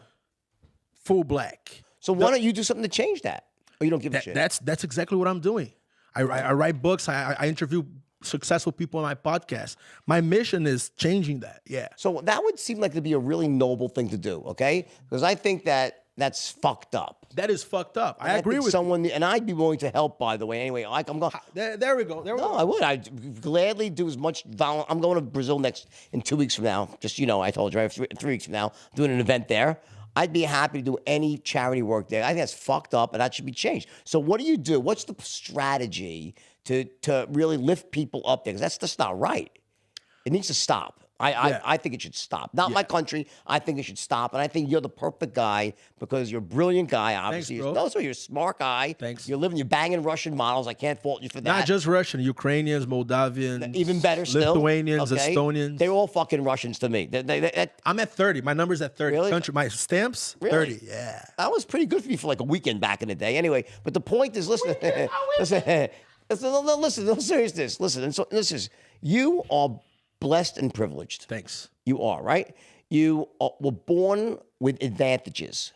Full black. So why don't you do something to change that? Or you don't give a shit? That's exactly what I'm doing. I write books. I interview successful people on my podcast. My mission is changing that. Yeah. So that would seem like to be a really noble thing to do, okay? Because I think that's fucked up. That is fucked up. I agree with someone, and I'd be willing to help, by the way. Anyway, like I'm going. There we go. I would. I'd gladly do as much. I'm going to Brazil in 2 weeks from now. Just I told you, right? 3 weeks from now, I'm doing an event there. I'd be happy to do any charity work there. I think that's fucked up, and that should be changed. So, what do you do? What's the strategy to really lift people up there? Because that's just not right. It needs to stop. I think it should stop. Not my country. I think it should stop. And I think you're the perfect guy because you're a brilliant guy, obviously. Thanks, bro. No, so you're a smart guy. Thanks. You're banging Russian models. I can't fault you for that. Not just Russian, Ukrainians, Moldavians. Even better still. Lithuanians, okay? Estonians. They're all fucking Russians to me. I'm at 30. My number's at 30. Really? Country, my stamps, Really? 30. Yeah. That was pretty good for me for like a weekend back in the day. Anyway, but the point is, listen, listen, no seriousness. Listen, and so this is, you are blessed and privileged. Thanks. You are, right? You were born with advantages.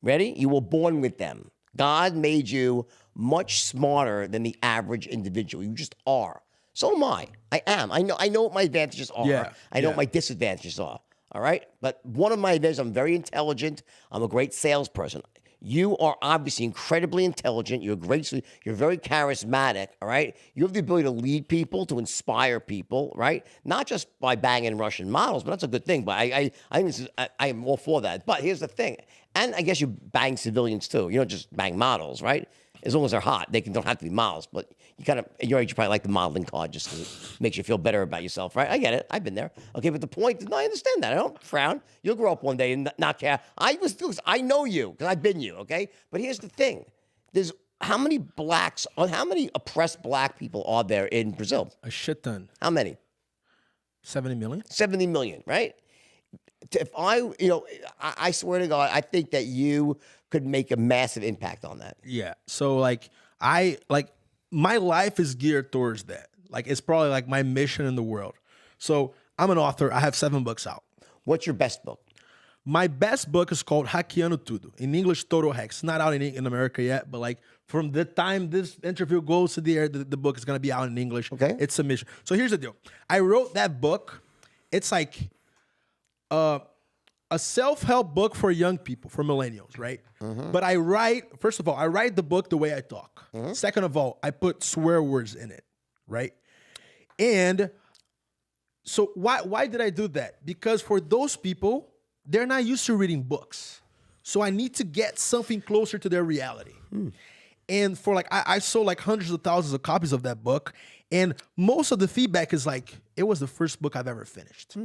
Ready? You were born with them. God made you much smarter than the average individual. You just are. So am I. I am. I know what my advantages are. Yeah. I know what my disadvantages are. All right? But one of my advantages, I'm very intelligent. I'm a great salesperson. You are obviously incredibly intelligent. You're very charismatic, all right? You have the ability to lead people, to inspire people, right? Not just by banging Russian models, but that's a good thing. But I think I am all for that. But here's the thing. And I guess you bang civilians too. You don't just bang models, right? As long as they're hot. They don't have to be models. But you kind of, at your age, you probably like the modeling card just because it makes you feel better about yourself, right? I get it. I've been there. Okay, but the point is, no, I understand that. I don't frown. You'll grow up one day and not care. I know you because I've been you, okay? But here's the thing. There's how many oppressed black people are there in Brazil? A shit ton. How many? 70 million? 70 million, right? If I swear to God, I think that you could make a massive impact on that. Yeah. So my life is geared towards that. Like it's probably like my mission in the world. So I'm an author. I have 7 books out. What's your best book? My best book is called Hackeando Tudo. In English, Total Hacks. Not out in America yet, but like from the time this interview goes to the air, the book is going to be out in English. Okay. It's a mission. So here's the deal. I wrote that book. It's like a self-help book for young people, for millennials, right? Mm-hmm. But first of all, I write the book the way I talk. Mm-hmm. Second of all, I put swear words in it, right? And so why did I do that? Because for those people, they're not used to reading books. So I need to get something closer to their reality. And for I sold like hundreds of thousands of copies of that book. And most of the feedback is like, it was the first book I've ever finished.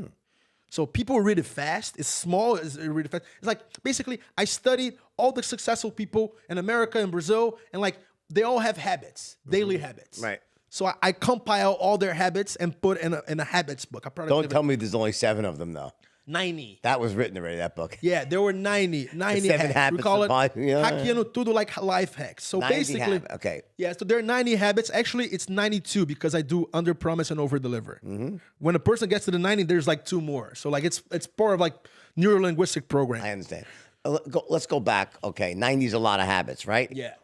So people read it fast. It's small. It's really fast. It's like basically I studied all the successful people in America and Brazil, and like they all have habits, daily habits. Right. So I compile all their habits and put in a habits book. Don't tell me there's only 7 of them though. 90. That was written already, that book. Yeah, there were 90 7 habits. We call it yeah. Hackeando Tudo, like life hacks. So basically, okay. Yeah, so there are 90 habits. Actually, it's 92 because I do under promise and over deliver. Mm-hmm. When a person gets to the 90, there's like 2 more. So like it's part of like neuro-linguistic program. I understand. Let's go back. Okay, 90 is a lot of habits, right? Yeah.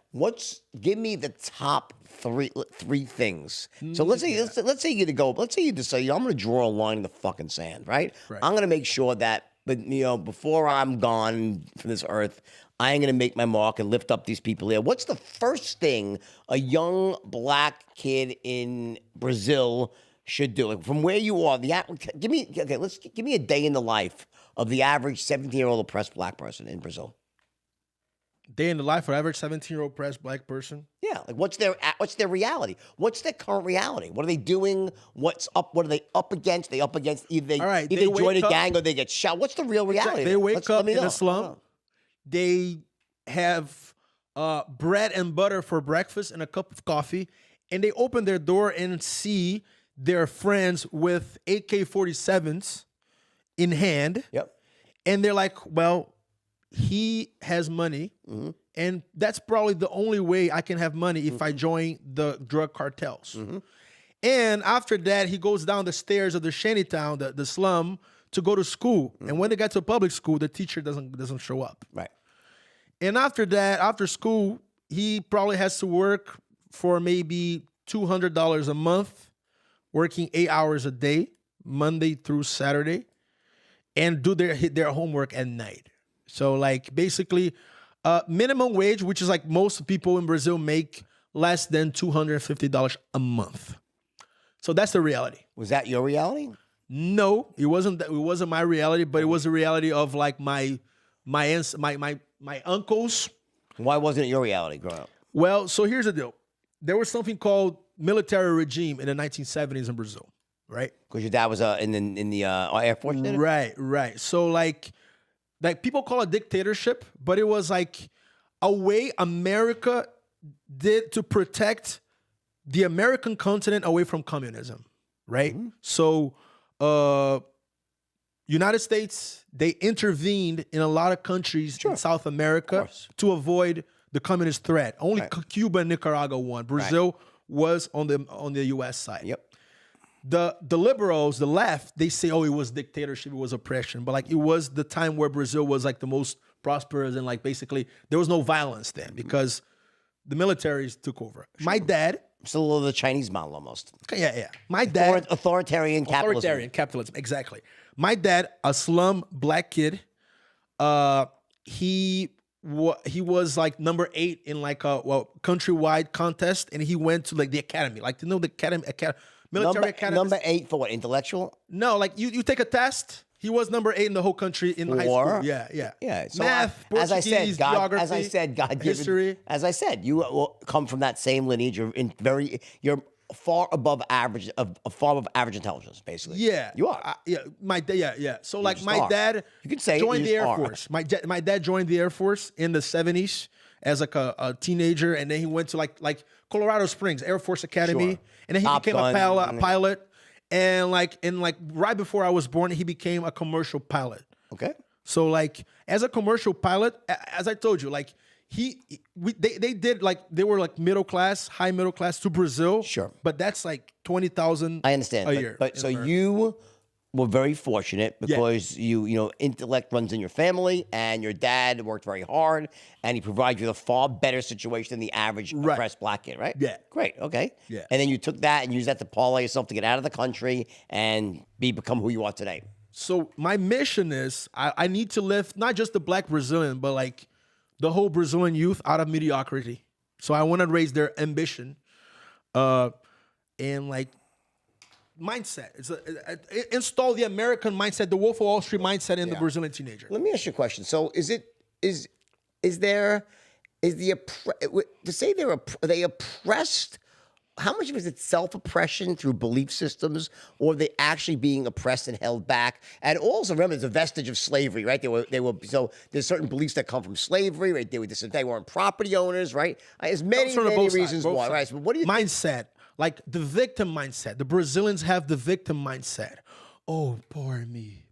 Give me the top three things. So let's say you decide I'm going to draw a line in the fucking sand, right? I'm going to make sure that, but before I'm gone from this earth, I am going to make my mark and lift up these people here. What's the first thing a young black kid in Brazil should do? Like from where you are, give me a day in the life of the average 17-year-old oppressed black person in Brazil. Day in the life of average 17-year-old oppressed black person. Yeah, like what's their reality? What's their current reality? What are they doing? What's up? What are they up against? Either they join a gang or they get shot. What's the real reality? They wake up in a slum. They have bread and butter for breakfast and a cup of coffee, and they open their door and see their friends with AK-47s in hand. Yep. And they're like, well, he has money, and that's probably the only way I can have money if I join the drug cartels. And after that, he goes down the stairs of the shantytown, the slum, to go to school. And when they get to public school, the teacher doesn't show up. Right. And after that, after school, he probably has to work for maybe $200 a month, working 8 hours a day, Monday through Saturday, and do their homework at night. So like basically minimum wage, which is like most people in Brazil make less than $250 a month. So that's the reality. Was that your reality? No, it wasn't. It wasn't my reality, but it was the reality of like my uncles. Why wasn't it your reality growing up? Well, so here's the deal. There was something called military regime in the 1970s in Brazil. right? Because your dad was in the Air Force. Did it? Right. So like people call it dictatorship, but it was like a way America did to protect the American continent away from communism, right? Mm-hmm. So United States, they intervened in a lot of countries in South America to avoid the communist threat. Only Cuba and Nicaragua won. Brazil was on the U.S. side. Yep. The liberals, the left, they say, oh, it was dictatorship, it was oppression. But like it was the time where Brazil was like the most prosperous and like basically there was no violence then because the militaries took over. Sure. My dad... It's a little of the Chinese model almost. Yeah. My dad... Authoritarian capitalism. Authoritarian capitalism, exactly. My dad, a slum black kid, he was like number 8 in like a countrywide contest, and he went to like the academy, like the military academy. Number 8 for what? Intellectual? No, like you take a test. He was number 8 in the whole country in high school. Yeah. So math, Portuguese, geography, history. As I said, you come from that same lineage. You're far above average intelligence, basically. Yeah, you are. My dad. Yeah. So like my dad, you can say joined the Air Force. My dad joined the Air Force in the 70s as like a teenager, and then he went to like Colorado Springs Air Force Academy, and then he became a pilot. And like right before I was born, he became a commercial pilot. Okay. So like as a commercial pilot, as I told you, like they were like middle class, high middle class to Brazil. Sure. But that's like 20,000 I understand. a year. But so you were very fortunate because you intellect runs in your family, and your dad worked very hard, and he provided you a far better situation than the average oppressed black kid, right? Yeah. Great. Okay. Yeah. And then you took that and used that to parlay yourself to get out of the country and become who you are today. So my mission is I need to lift not just the black Brazilian, but like the whole Brazilian youth out of mediocrity. So I want to raise their ambition, and like mindset. Install the American mindset, the Wolf of Wall Street mindset in the Brazilian teenager. Let me ask you a question. So are they oppressed? How much of it is it self-oppression through belief systems, or are they actually being oppressed and held back? And also remember, there's a vestige of slavery, right? They were so there's certain beliefs that come from slavery, right? They weren't property owners, right? There's many reasons why, right? So what do you mindset? Like the victim mindset. The Brazilians have the victim mindset. Oh, poor me.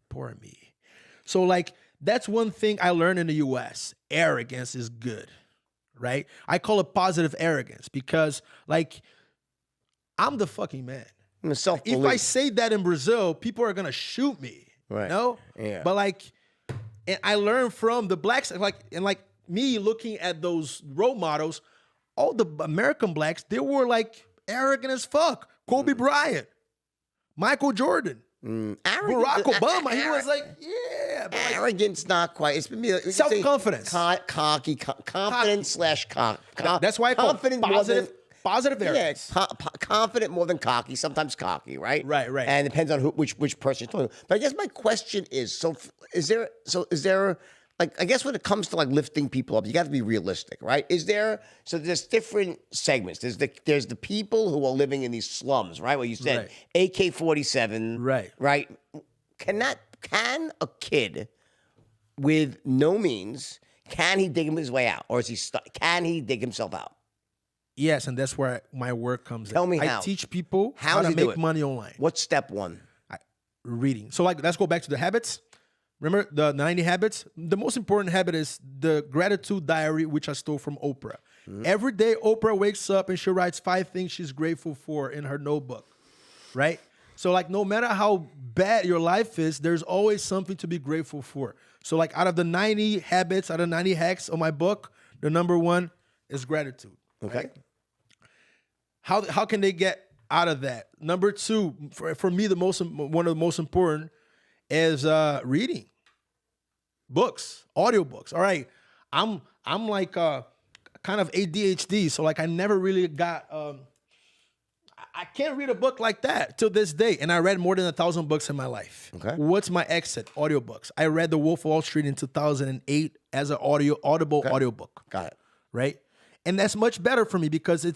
So like that's one thing I learned in the US. Arrogance is good, right? I call it positive arrogance because like I'm the fucking man. If I say that in Brazil, people are gonna shoot me. Right. No? Yeah. But like, and I learned from the blacks, like me looking at those role models, all the American blacks, they were like arrogant as fuck. Kobe Bryant, Michael Jordan, Barack Obama. He was like, yeah. But like, arrogance, not quite. It's been self-confidence. Cocky, confidence / cocky. That's why I call it positive arrogance. Yeah, confident more than cocky. Sometimes cocky, right? Right. And it depends on which person you're talking to. But I guess my question is: is there like, I guess when it comes to like lifting people up, you got to be realistic, right? There's different segments. There's the people who are living in these slums, right? Where you said AK-47, right? Can a kid with no means, can he dig his way out, or is he stuck? Can he dig himself out? Yes, and that's where my work comes in. Tell me how. I teach people how to make money online. What's step 1? Reading. So like, let's go back to the habits. Remember the 90 habits? The most important habit is the gratitude diary, which I stole from Oprah. Mm-hmm. Every day, Oprah wakes up and she writes 5 things she's grateful for in her notebook, right? So like, no matter how bad your life is, there's always something to be grateful for. So like, out of the 90 habits, out of 90 hacks on my book, the number 1 is gratitude. Okay. Right? How can they get out of that? Number 2, for me, one of the most important is reading books, audiobooks. All right, I'm like kind of ADHD, so like I never really got. I can't read a book like that till this day, and I read more than 1,000 books in my life. Okay. What's my exit? Audiobooks. I read The Wolf of Wall Street in 2008 as an audible audiobook. Got it. Right. And that's much better for me because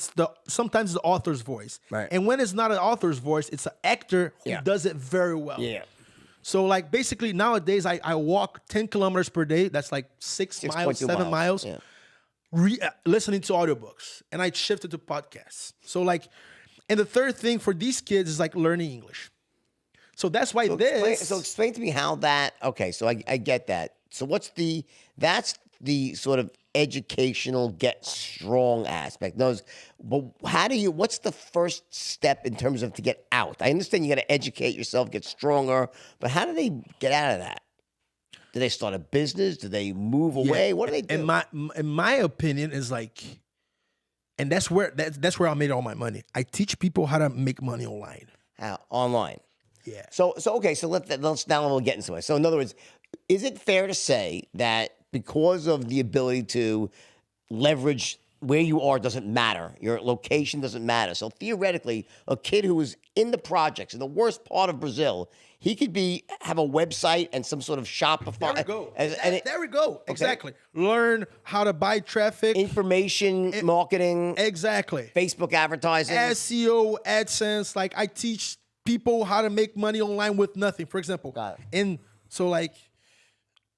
sometimes the author's voice. Right. And when it's not an author's voice, it's an actor who does it very well. Yeah. So like basically nowadays I walk 10 kilometers per day. That's like 6 miles, 7 miles. Yeah. Listening to audiobooks. And I shifted to podcasts. So like, and the third thing for these kids is like learning English. So that's why explain to me how that, okay, so I get that. So that's the sort of educational get strong aspect. But what's the first step in terms of to get out? I understand you got to educate yourself, get stronger, but how do they get out of that? Do they start a business? Do they move away? What do they do? In my opinion is like, and that's where I made all my money. I teach people how to make money online. How? Online. Yeah. So let's now we'll get into it. So in other words, is it fair to say that because of the ability to leverage where you are doesn't matter, your location doesn't matter. So theoretically, a kid who is in the projects in the worst part of Brazil, he could have a website and some sort of Shopify. There we go. There we go. Okay. Exactly. Learn how to buy traffic. Information, marketing. Exactly. Facebook advertising. SEO, AdSense. Like I teach people how to make money online with nothing. For example. Got it. And so like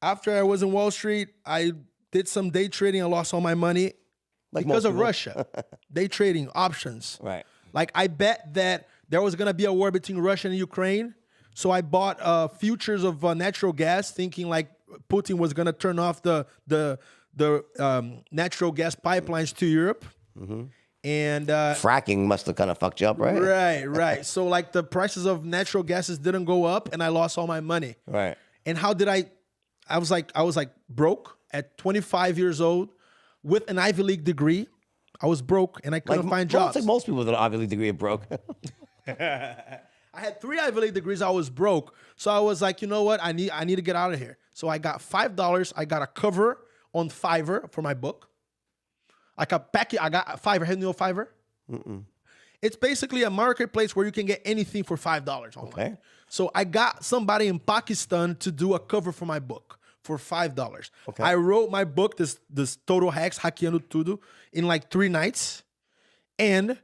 after I was in Wall Street, I did some day trading. I lost all my money because of Russia. Day trading, options. Right. Like I bet that there was going to be a war between Russia and Ukraine. So I bought futures of natural gas, thinking like Putin was going to turn off the natural gas pipelines to Europe. Mm-hmm. And fracking must have kind of fucked you up, right? Right. So like the prices of natural gases didn't go up, and I lost all my money. Right. And how did I was like broke at 25 years old with an Ivy League degree. I was broke and I couldn't find jobs. Like most people with an Ivy League degree are broke. I had 3 Ivy League degrees. I was broke. So I was like, you know what? I need to get out of here. So I got $5. I got a cover on Fiverr for my book. Like a packet. I got Fiverr. Have you know Fiverr? Mm-mm. It's basically a marketplace where you can get anything for $5 online. Okay. So I got somebody in Pakistan to do a cover for my book for $5. Okay. I wrote my book, this Total Hacks, Hackeando Tudo, in like 3 nights. And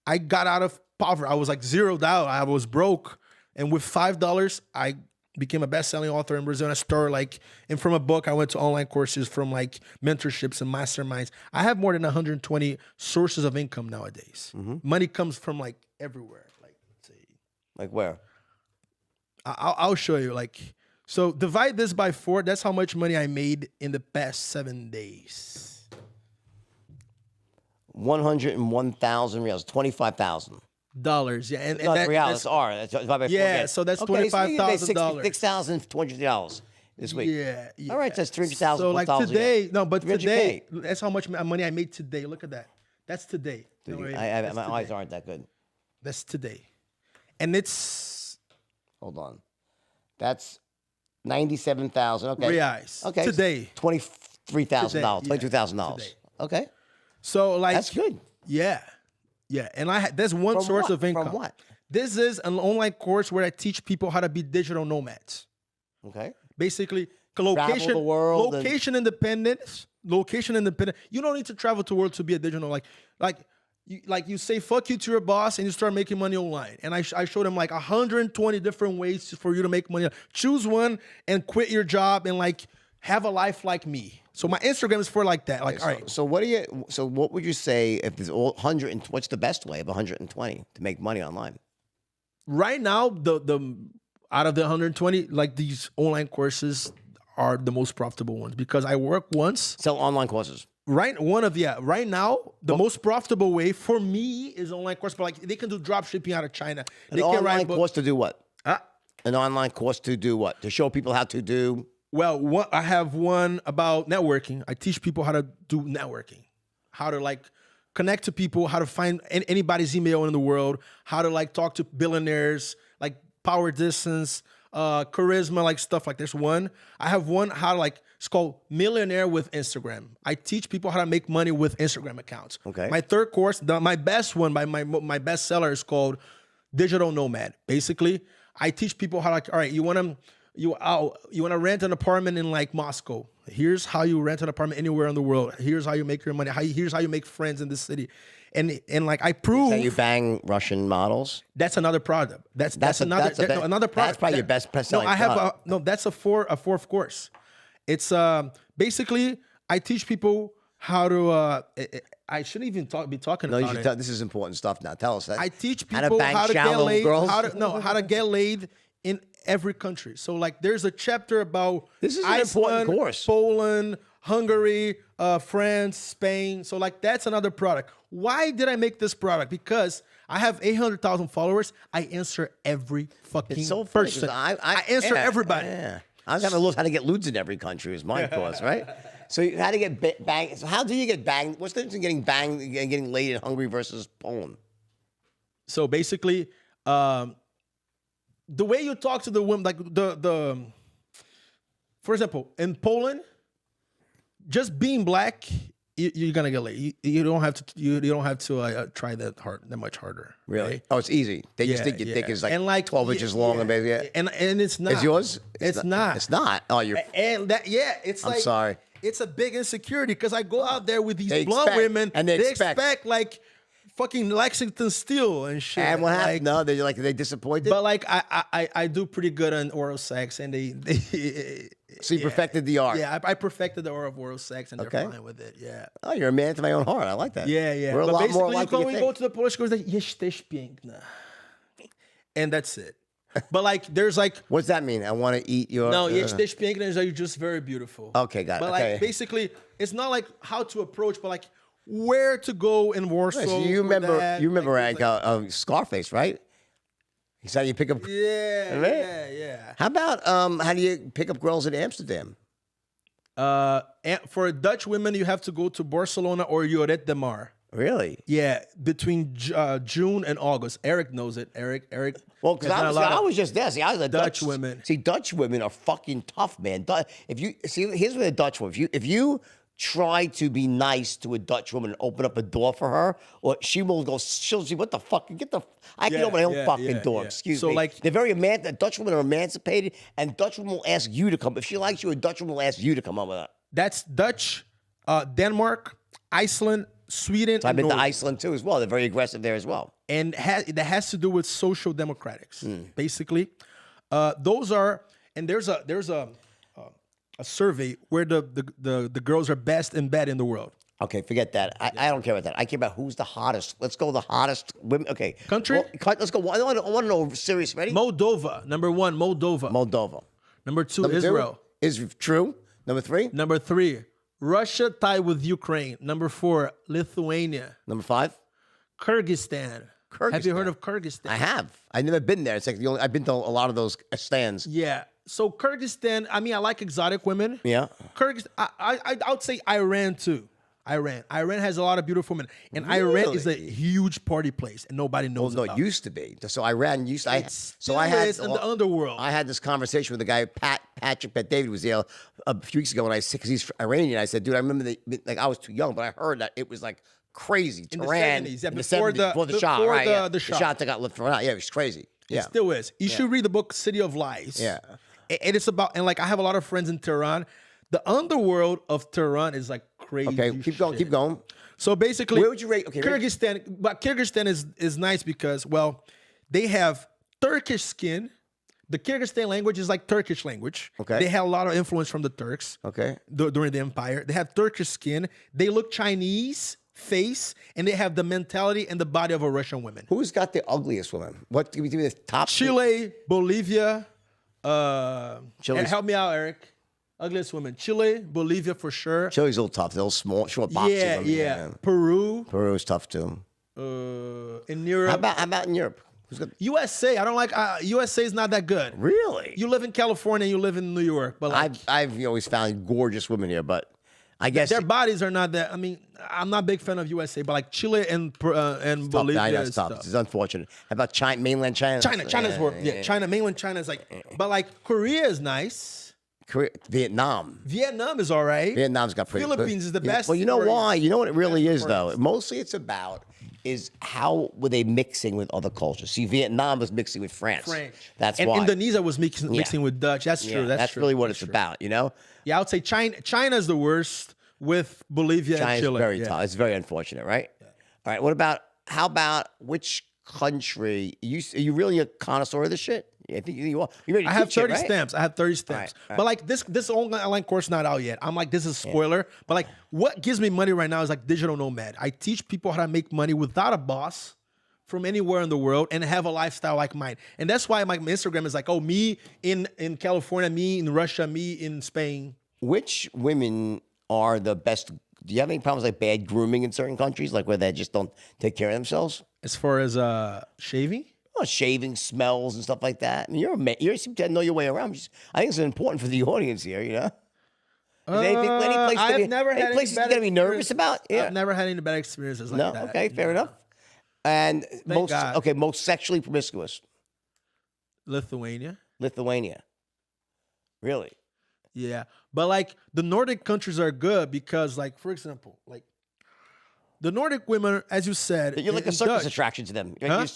I got out of poverty. I was like zeroed out. I was broke. And with $5, I became a best-selling author in Brazil. And I started and from a book, I went to online courses, from like mentorships and masterminds. I have more than 120 sources of income nowadays. Mm-hmm. Money comes from like everywhere. Like, let's see. Like where? I'll show you. So divide this by 4. That's how much money I made in the past 7 days. 101,000 reals, $25,000. Yeah, and not reals. That's R. That's divided by 4. Yeah, so that's $25,000. $6,200 this week. Yeah. All right, that's $300,000. So like today, today, that's how much money I made today. Look at that. That's today. Dude, my eyes aren't that good. That's today, and it's. Hold on, that's 97,000. Okay. Reais. Okay. Today. $23,000. $22,000. Okay. So that's good. Yeah. And there's one source of income. From what? This is an online course where I teach people how to be digital nomads. Okay. Basically, travel the world location independence. Location independent. You don't need to travel the world to be a digital you say fuck you to your boss and you start making money online. And I showed them 120 different ways for you to make money. Choose one and quit your job and have a life like me. So my Instagram is for like that. All right. So what would you say if there's 100? What's the best way of 120 to make money online? Right now, the out of the 120, these online courses are the most profitable ones because I work once. Sell online courses. Right now, the most profitable way for me is online course, but they can do drop shipping out of China. An online course to do what? An online course to do what? To show people how to do. Well, I have one about networking. I teach people how to do networking, how to connect to people, how to find anybody's email in the world, how to talk to billionaires, power distance, charisma, stuff like this. One, I have one it's called Millionaire with Instagram. I teach people how to make money with Instagram accounts. Okay. My third course, my best one, my best seller is called Digital Nomad. Basically, I teach people how all right, you want to rent an apartment in Moscow. Here's how you rent an apartment anywhere in the world. Here's how you make your money. Here's how you make friends in this city. And like I prove that you bang Russian models. That's another product. That's another product. That's probably your best selling. No, I have that's a fourth course. It's basically I teach people how to. I shouldn't even be talking about it. This is important stuff now. Tell us that. I teach people how to get laid. How to get laid in every country. So like, there's a chapter about this is Iceland, an important course. Poland, Hungary, France, Spain. So like, that's another product. Why did I make this product? Because I have 800,000 followers. I answer every fucking person. I answer everybody. Yeah. I was going to look how to get lewds in every country is my course, right? So how to get banged? So how do you get banged? What's the difference in getting banged and getting laid in Hungary versus Poland? So basically, the way you talk to the women, like for example, in Poland, just being black, you're gonna get laid. You don't have to. You don't have to try that much harder. Really? Right? Oh, it's easy. They just think your dick is like 12 inches long, and yeah. And it's not. Is yours? It's not. It's not. Oh, you're. And that it's like. I'm sorry. It's a big insecurity because I go out there with these blonde women and they expect like fucking Lexington Steel and shit. And what happened? No, they disappointed. But like I do pretty good on oral sex, and they so you perfected the art. Yeah, I perfected the art of oral sex, and they're fine with it. Yeah. Oh, you're a man to my own heart. I like that. Yeah, yeah. We're a lot more like you go to the Polish girls, like jesteś piękna, and that's it. But like, there's like, what's that mean? I want to eat your. No, jesteś piękna is like you're just very beautiful. Okay, got it. But like, basically, it's not like how to approach, but like where to go in Warsaw. Right, so you remember like Scarface, right? He's how you pick up. Yeah, right? yeah. How about how do you pick up girls in Amsterdam? For Dutch women, you have to go to Barcelona or Lloret de Mar. Really? Yeah, between June and August. Eric knows it. Eric. Well, because I was just there. See, I was a Dutch women. See, Dutch women are fucking tough, man. If you see, here's what a Dutch woman. If you try to be nice to a Dutch woman and open up a door for her, or she will go. She'll see what the fuck. I can open my own fucking door. Excuse me. So like, they're very Dutch women are emancipated, and Dutch women will ask you to come. If she likes you, a Dutch woman will ask you to come over. That's Dutch, Denmark, Iceland, Sweden. So I've been to Iceland too as well. They're very aggressive there as well. And that has to do with social democrats, basically. Those are, and there's a survey where the girls are best in bed in the world. Okay, forget that. I don't care about that. I care about who's the hottest. Let's go the hottest women. Okay. Country? Well, let's go. I want to know, serious, ready? Moldova, number 1, Moldova. Number 2, Israel. Is true. Number 3? Number 3, Russia tied with Ukraine. Number 4, Lithuania. Number 5? Kyrgyzstan. Have you heard of Kyrgyzstan? I have. I've never been there. It's like I've been to a lot of those stands. Yeah. So Kyrgyzstan, I mean, I like exotic women. Yeah. Kyrgyzstan, I would say Iran too. Iran has a lot of beautiful women, and really? Iran is a huge party place, and nobody knows. Well, no, it used to be. So Iran used. I had in the underworld. I had this conversation with a guy, Patrick David was there a few weeks ago, and because he's Iranian, I said, dude, I remember like I was too young, but I heard that it was like crazy. In Tehran, the 70s, yeah, before the shot, right? The shot that got left thrown out. Yeah, it was crazy. Yeah. It still is. You should read the book City of Lies. Yeah. And it's about, and like I have a lot of friends in Tehran. The underworld of Tehran is like crazy. Okay, keep going. So basically, where would you rate? Okay, Kyrgyzstan, but Kyrgyzstan is nice because, well, they have Turkish skin. The Kyrgyzstan language is like Turkish language. Okay. They had a lot of influence from the Turks. Okay. During the empire, they have Turkish skin. They look Chinese face, and they have the mentality and the body of a Russian woman. Who's got the ugliest woman? What give me the top? Chile, Bolivia. Help me out, Eric. Ugliest women. Chile, Bolivia for sure. Chile's a little tough. They're a little small, short, boxy women. Yeah. Peru. Peru's tough too. In Europe. How about in Europe? USA. I don't like USA is not that good. Really? You live in California, you live in New York, but like, I've always found gorgeous women here, but I guess their bodies are not that. I mean, I'm not a big fan of USA, but like Chile and Bolivia is tough. It's unfortunate. How about China, mainland China? China's work. Yeah, China, mainland China is like, but like Korea is nice. Vietnam is all right. Vietnam's got pretty. Philippines is the best. Well, you know why? You know what it really is though. Mostly it's about is how were they mixing with other cultures? See, Vietnam was mixing with France. That's and why. Indonesia was mixing with Dutch. That's true. That's true. really what That's it's true. about, you know? Yeah, I would say China's the worst with Bolivia and Chile. Very tough. It's very unfortunate, right? Yeah. All right. How about which country? Are you really a connoisseur of this shit? I think you are. I have 30 stamps. All right. But like this online course not out yet. I'm like, this is a spoiler. But like, what gives me money right now is like digital nomad. I teach people how to make money without a boss from anywhere in the world and have a lifestyle like mine. And that's why my Instagram is like, oh, me in California, me in Russia, me in Spain. Which women are the best? Do you have any problems like bad grooming in certain countries, like where they just don't take care of themselves? As far as shaving? Oh, shaving, smells, and stuff like that. I mean, you seem to know your way around. I think it's important for the audience here, you know? I've never had any places you gotta be nervous about? Yeah. I've never had any bad experiences like that. Okay, fair enough. And most sexually promiscuous. Lithuania. Really? Yeah. But like the Nordic countries are good because like, for example, like the Nordic women, as you said, you're like a circus attraction to them. You're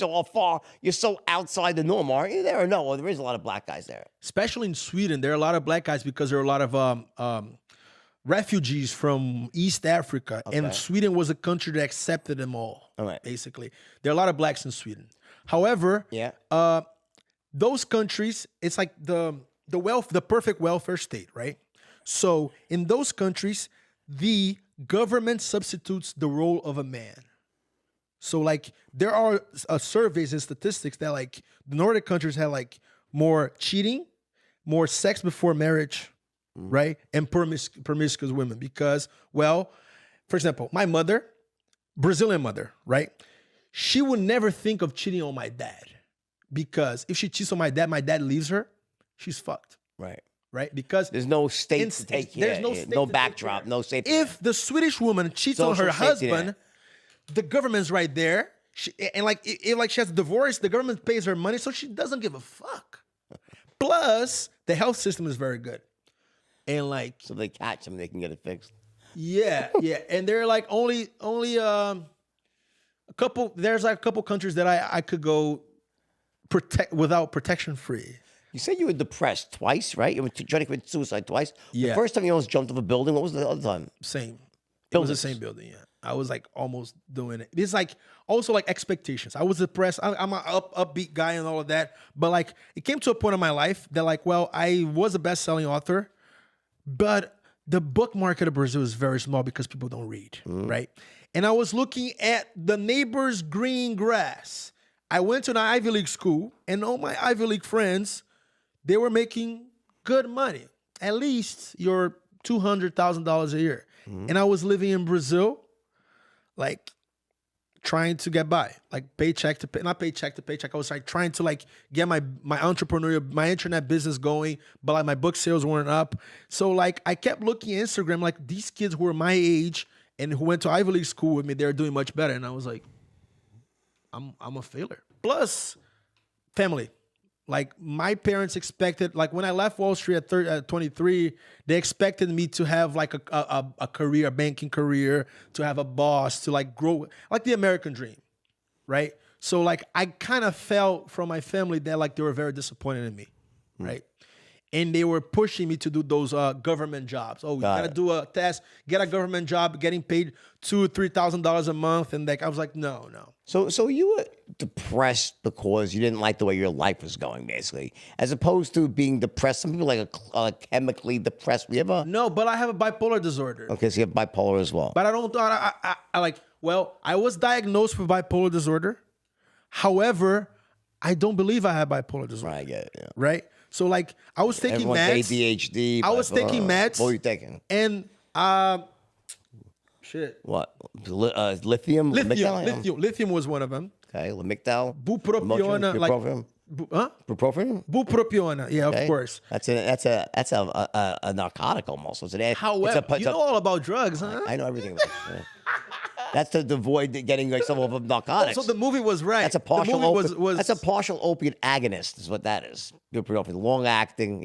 so outside the norm, aren't you? There or no? Well, there is a lot of black guys there. Especially in Sweden, there are a lot of black guys because there are a lot of refugees from East Africa, and Sweden was a country that accepted them all. Basically, there are a lot of blacks in Sweden. However, those countries, it's like the perfect welfare state, right? So in those countries, the government substitutes the role of a man. So like there are surveys and statistics that like the Nordic countries have like more cheating, more sex before marriage, right? And promiscuous women because, well, for example, my mother, Brazilian mother, right? She would never think of cheating on my dad because if she cheats on my dad leaves her, she's fucked. Right? Because there's no state to take care. There's no state no backdrop, no safety. If the Swedish woman cheats on her husband, the government's right there. If she has a divorce, the government pays her money, so she doesn't give a fuck. Plus, the health system is very good. And like, so they catch them, they can get it fixed. Yeah. And there are like only a couple. There's like a couple countries that I could go without protection free. You said you were depressed twice, right? You were trying to commit suicide twice. Yeah. The first time you almost jumped off a building. What was the other time? Same. It was the same building. Yeah. I was like almost doing it. It's like also like expectations. I was depressed. I'm an upbeat guy and all of that. But like it came to a point in my life that like, well, I was a best-selling author, but the book market of Brazil is very small because people don't read, right? And I was looking at the neighbor's green grass. I went to an Ivy League school, and all my Ivy League friends, they were making good money, at least your $200,000 a year. And I was living in Brazil, like trying to get by, like not paycheck to paycheck. I was like trying to like get my entrepreneurial, my internet business going, but like my book sales weren't up. So like I kept looking at Instagram, like these kids who were my age and who went to Ivy League school with me, they're doing much better. And I was like, I'm a failure. Plus, family. Like my parents expected, like when I left Wall Street at 23, they expected me to have like a career, a banking career, to have a boss, to like grow, like the American dream, right? So like I kind of felt from my family that like they were very disappointed in me, right? And they were pushing me to do those government jobs. Oh, you gotta do a test, get a government job, getting paid $2,000-$3,000 a month, and like I was like, no. So you were depressed because you didn't like the way your life was going, basically, as opposed to being depressed. Some people like chemically depressed. You ever? No, but I have a bipolar disorder. Okay, so you have bipolar as well. But I don't. I like. Well, I was diagnosed with bipolar disorder. However, I don't believe I have bipolar disorder. Right, I get it. Yeah. Right. So like I was taking meds. ADHD. I was taking meds. What were you taking? And shit. What? Lithium. Lithium was one of them. Okay, Lamictal. Bupropion. Bupropion. Bupropion. Yeah, okay. Of course. That's a narcotic almost. However, you know all about drugs, huh? I know everything about it. Yeah. That's to avoid getting like some of them narcotics. So the movie was right. That's a partial. That's a partial opiate agonist, is what that is. Bupropion, long acting.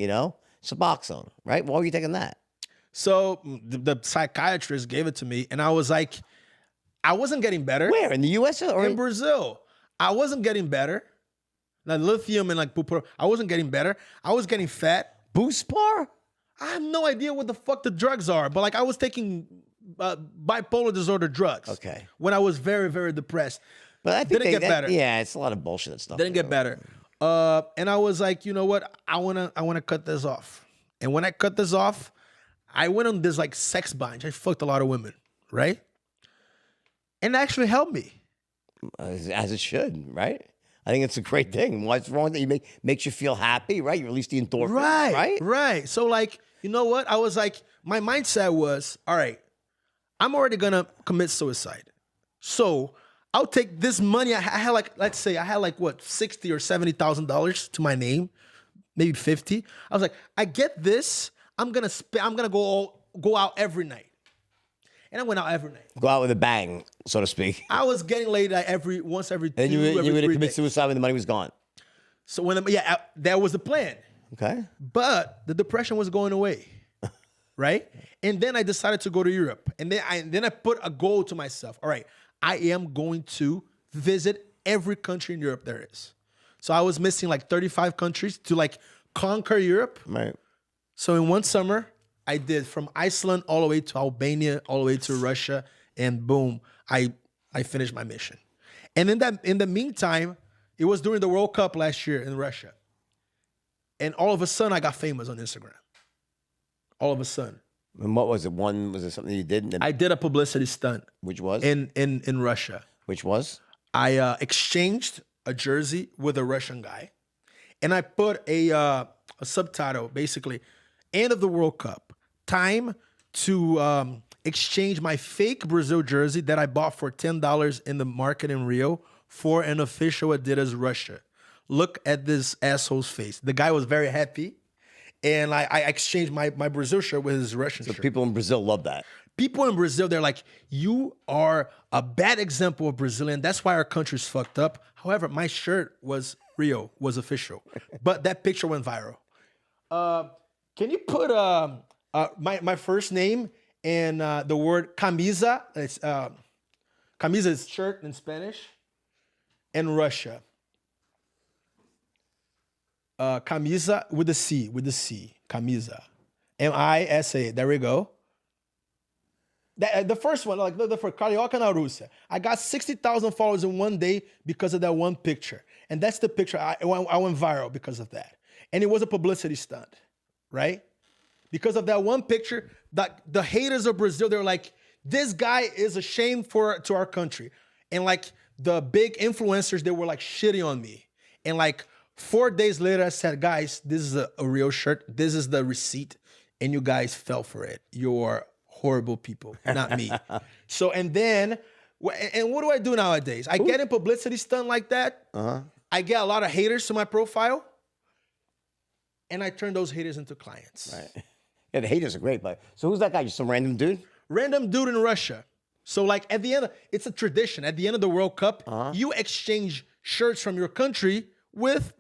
Suboxone, right? Why were you taking that? So the psychiatrist gave it to me, and I was like, I wasn't getting better. Where? In the US or in Brazil? I wasn't getting better. Like lithium and like pupur, I wasn't getting better. I was getting fat. Buspar? I have no idea what the fuck the drugs are, but like I was taking bipolar disorder drugs. Okay. When I was very, very depressed. But I think didn't get better. Yeah, it's a lot of bullshit and stuff. Didn't get better. And I was like, you know what? I wanna cut this off. And when I cut this off, I went on this like sex binge. I fucked a lot of women, right? And it actually helped me. As it should, right? I think it's a great thing. What's wrong with it? Makes you feel happy, right? You release the endorphins, right? So like, you know what? I was like, my mindset was, all right, I'm already gonna commit suicide. So I'll take this money. I had like, let's say I had like what, $60,000 or $70,000 to my name, maybe 50. I was like, I get this. I'm gonna go out every night. And I went out every night. Go out with a bang, so to speak. I was getting laid once every 2, and you would have committed days. suicide when the money was gone. So that was the plan. Okay. But the depression was going away, right? And then I decided to go to Europe. And then I put a goal to myself. All right, I am going to visit every country in Europe there is. So I was missing like 35 countries to like conquer Europe. Right. So in one summer, I did from Iceland all the way to Albania, all the way to Russia, and boom, I finished my mission. And in the meantime, it was during the World Cup last year in Russia. And all of a sudden, I got famous on Instagram. All of a sudden. And what was it? Was it something you did? I did a publicity stunt. Which was? In Russia. Which was? I exchanged a jersey with a Russian guy. And I put a subtitle, basically, end of the World Cup. Time to exchange my fake Brazil jersey that I bought for $10 in the market in Rio for an official Adidas Russia. Look at this asshole's face. The guy was very happy. And I exchanged my Brazil shirt with his Russian shirt. People in Brazil love that. People in Brazil, they're like, you are a bad example of Brazilian. That's why our country's fucked up. However, my shirt was Rio, was official. But that picture went viral. Can you put my first name and the word camisa? It's camisa is shirt in Spanish, and Russia. Camisa with the C, camisa, M-I-S-A. There we go. The first one, like the first Carioca na Rússia. I got 60,000 followers in one day because of that one picture, and that's the picture. I went viral because of that, and it was a publicity stunt, right? Because of that one picture, the haters of Brazil, they're like, this guy is a shame to our country. And like the big influencers, they were like shitting on me. And like 4 days later, I said, guys, this is a real shirt. This is the receipt. And you guys fell for it. You're horrible people, not me. So, and what do I do nowadays? I get in publicity stunt like that. I get a lot of haters to my profile. And I turn those haters into clients. Right. Yeah, the haters are great, but so who's that guy? Just some random dude? Random dude in Russia. So like at the end, it's a tradition. At the end of the World Cup, you exchange shirts from your country with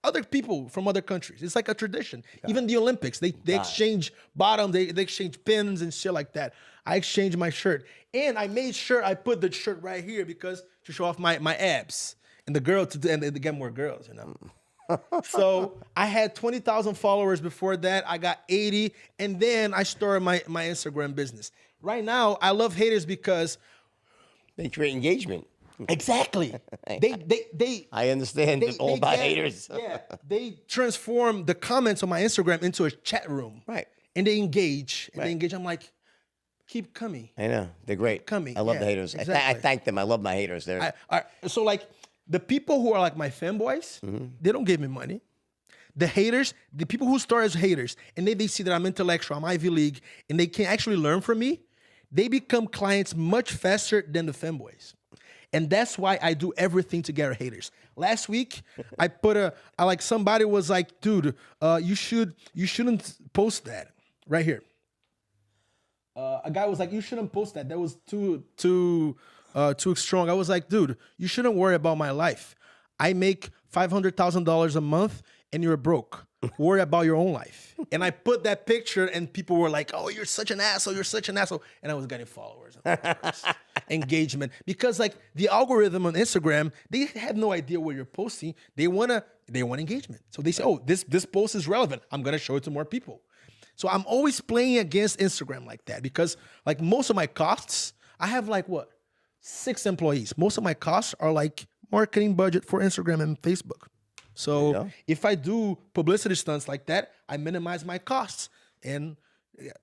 other people from other countries. It's like a tradition. Even the Olympics, they exchange bottoms, they exchange pins and shit like that. I exchanged my shirt. And I made sure I put the shirt right here because to show off my abs. And the girl, and to get more girls, you know. So I had 20,000 followers before that. I got 80, and then I started my Instagram business. Right now, I love haters because they create engagement. Exactly. They I understand all about haters. Yeah, they transform the comments on my Instagram into a chat room. Right. And they engage. And they engage. I'm like, keep coming. I know. They're great. Keep coming. I love the haters. Exactly. I thank them. I love my haters. So like the people who are like my fanboys, they don't give me money. The haters, the people who start as haters, and they see that I'm intellectual, I'm Ivy League, and they can actually learn from me, they become clients much faster than the fanboys. And that's why I do everything to get haters. Last week, I put somebody was like, dude, you shouldn't post that right here. A guy was like, you shouldn't post that. That was too strong. I was like, dude, you shouldn't worry about my life. I make $500,000 a month, and you're broke. Worry about your own life. And I put that picture and people were like, oh, you're such an asshole. You're such an asshole. And I was getting followers, engagement. Because like the algorithm on Instagram, they have no idea what you're posting. They want engagement. So they say, oh, this post is relevant. I'm going to show it to more people. So I'm always playing against Instagram like that because like most of my costs, I have like 6 employees. Most of my costs are like marketing budget for Instagram and Facebook. So if I do publicity stunts like that, I minimize my costs and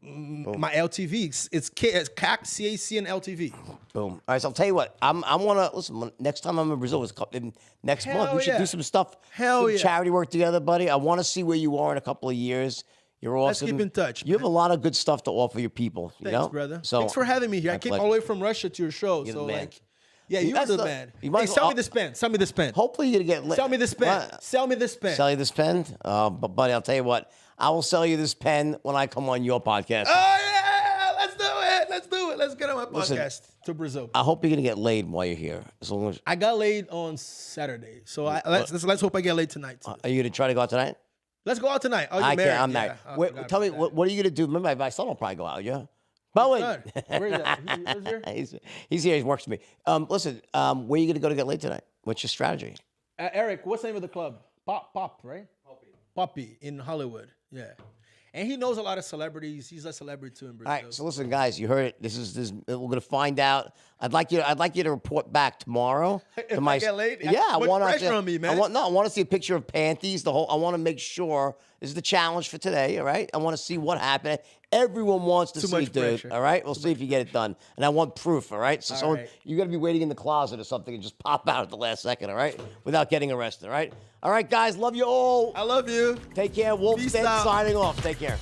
my LTV. It's CAC, CAC, and LTV. Boom. All right, so I'll tell you what. I want to listen. Next time I'm in Brazil, next month, we should do some stuff. Some charity work together, buddy. I want to see where you are in a couple of years. You're awesome. Let's keep in touch. You have a lot of good stuff to offer your people. Thanks, brother. So, thanks for having me here. I came all the way from Russia to your show. You're the man. Yeah, you're the man. Hey, sell me this pen. Sell me this pen. Hopefully you're going to get... Sell me this pen. Sell me this pen. Sell you this pen? But, buddy, I'll tell you what. I will sell you this pen when I come on your podcast. Oh, yeah. Let's do it. Let's do it. Let's get on my podcast to Brazil. I hope you're going to get laid while you're here. As long as... I got laid on Saturday. So let's hope I get laid tonight. Are you going to try to go out tonight? Let's go out tonight. Oh, I can't. I'm married. Wait, tell me, what are you going to do? Remember, my son will probably go out, yeah? Bowen. Where is that? He's here. He works for me. Listen, where are you going to go to get laid tonight? What's your strategy? Eric, what's the name of the club? Pop, right? Poppy in Hollywood. Yeah. And he knows a lot of celebrities. He's a celebrity too in Brazil. All right, so listen, guys, you heard it. This. We're gonna find out. I'd like you to report back tomorrow. If I get late, yeah, I want pressure on me, man. I want to see a picture of panties. I want to make sure this is the challenge for today. All right, I want to see what happened. Everyone wants to see, dude. All right, we'll see if you get it done, and I want proof. All right, so you got to be waiting in the closet or something and just pop out at the last second. All right, without getting arrested. All right, guys, love you all. I love you. Take care. Wolf's signing off. Take care.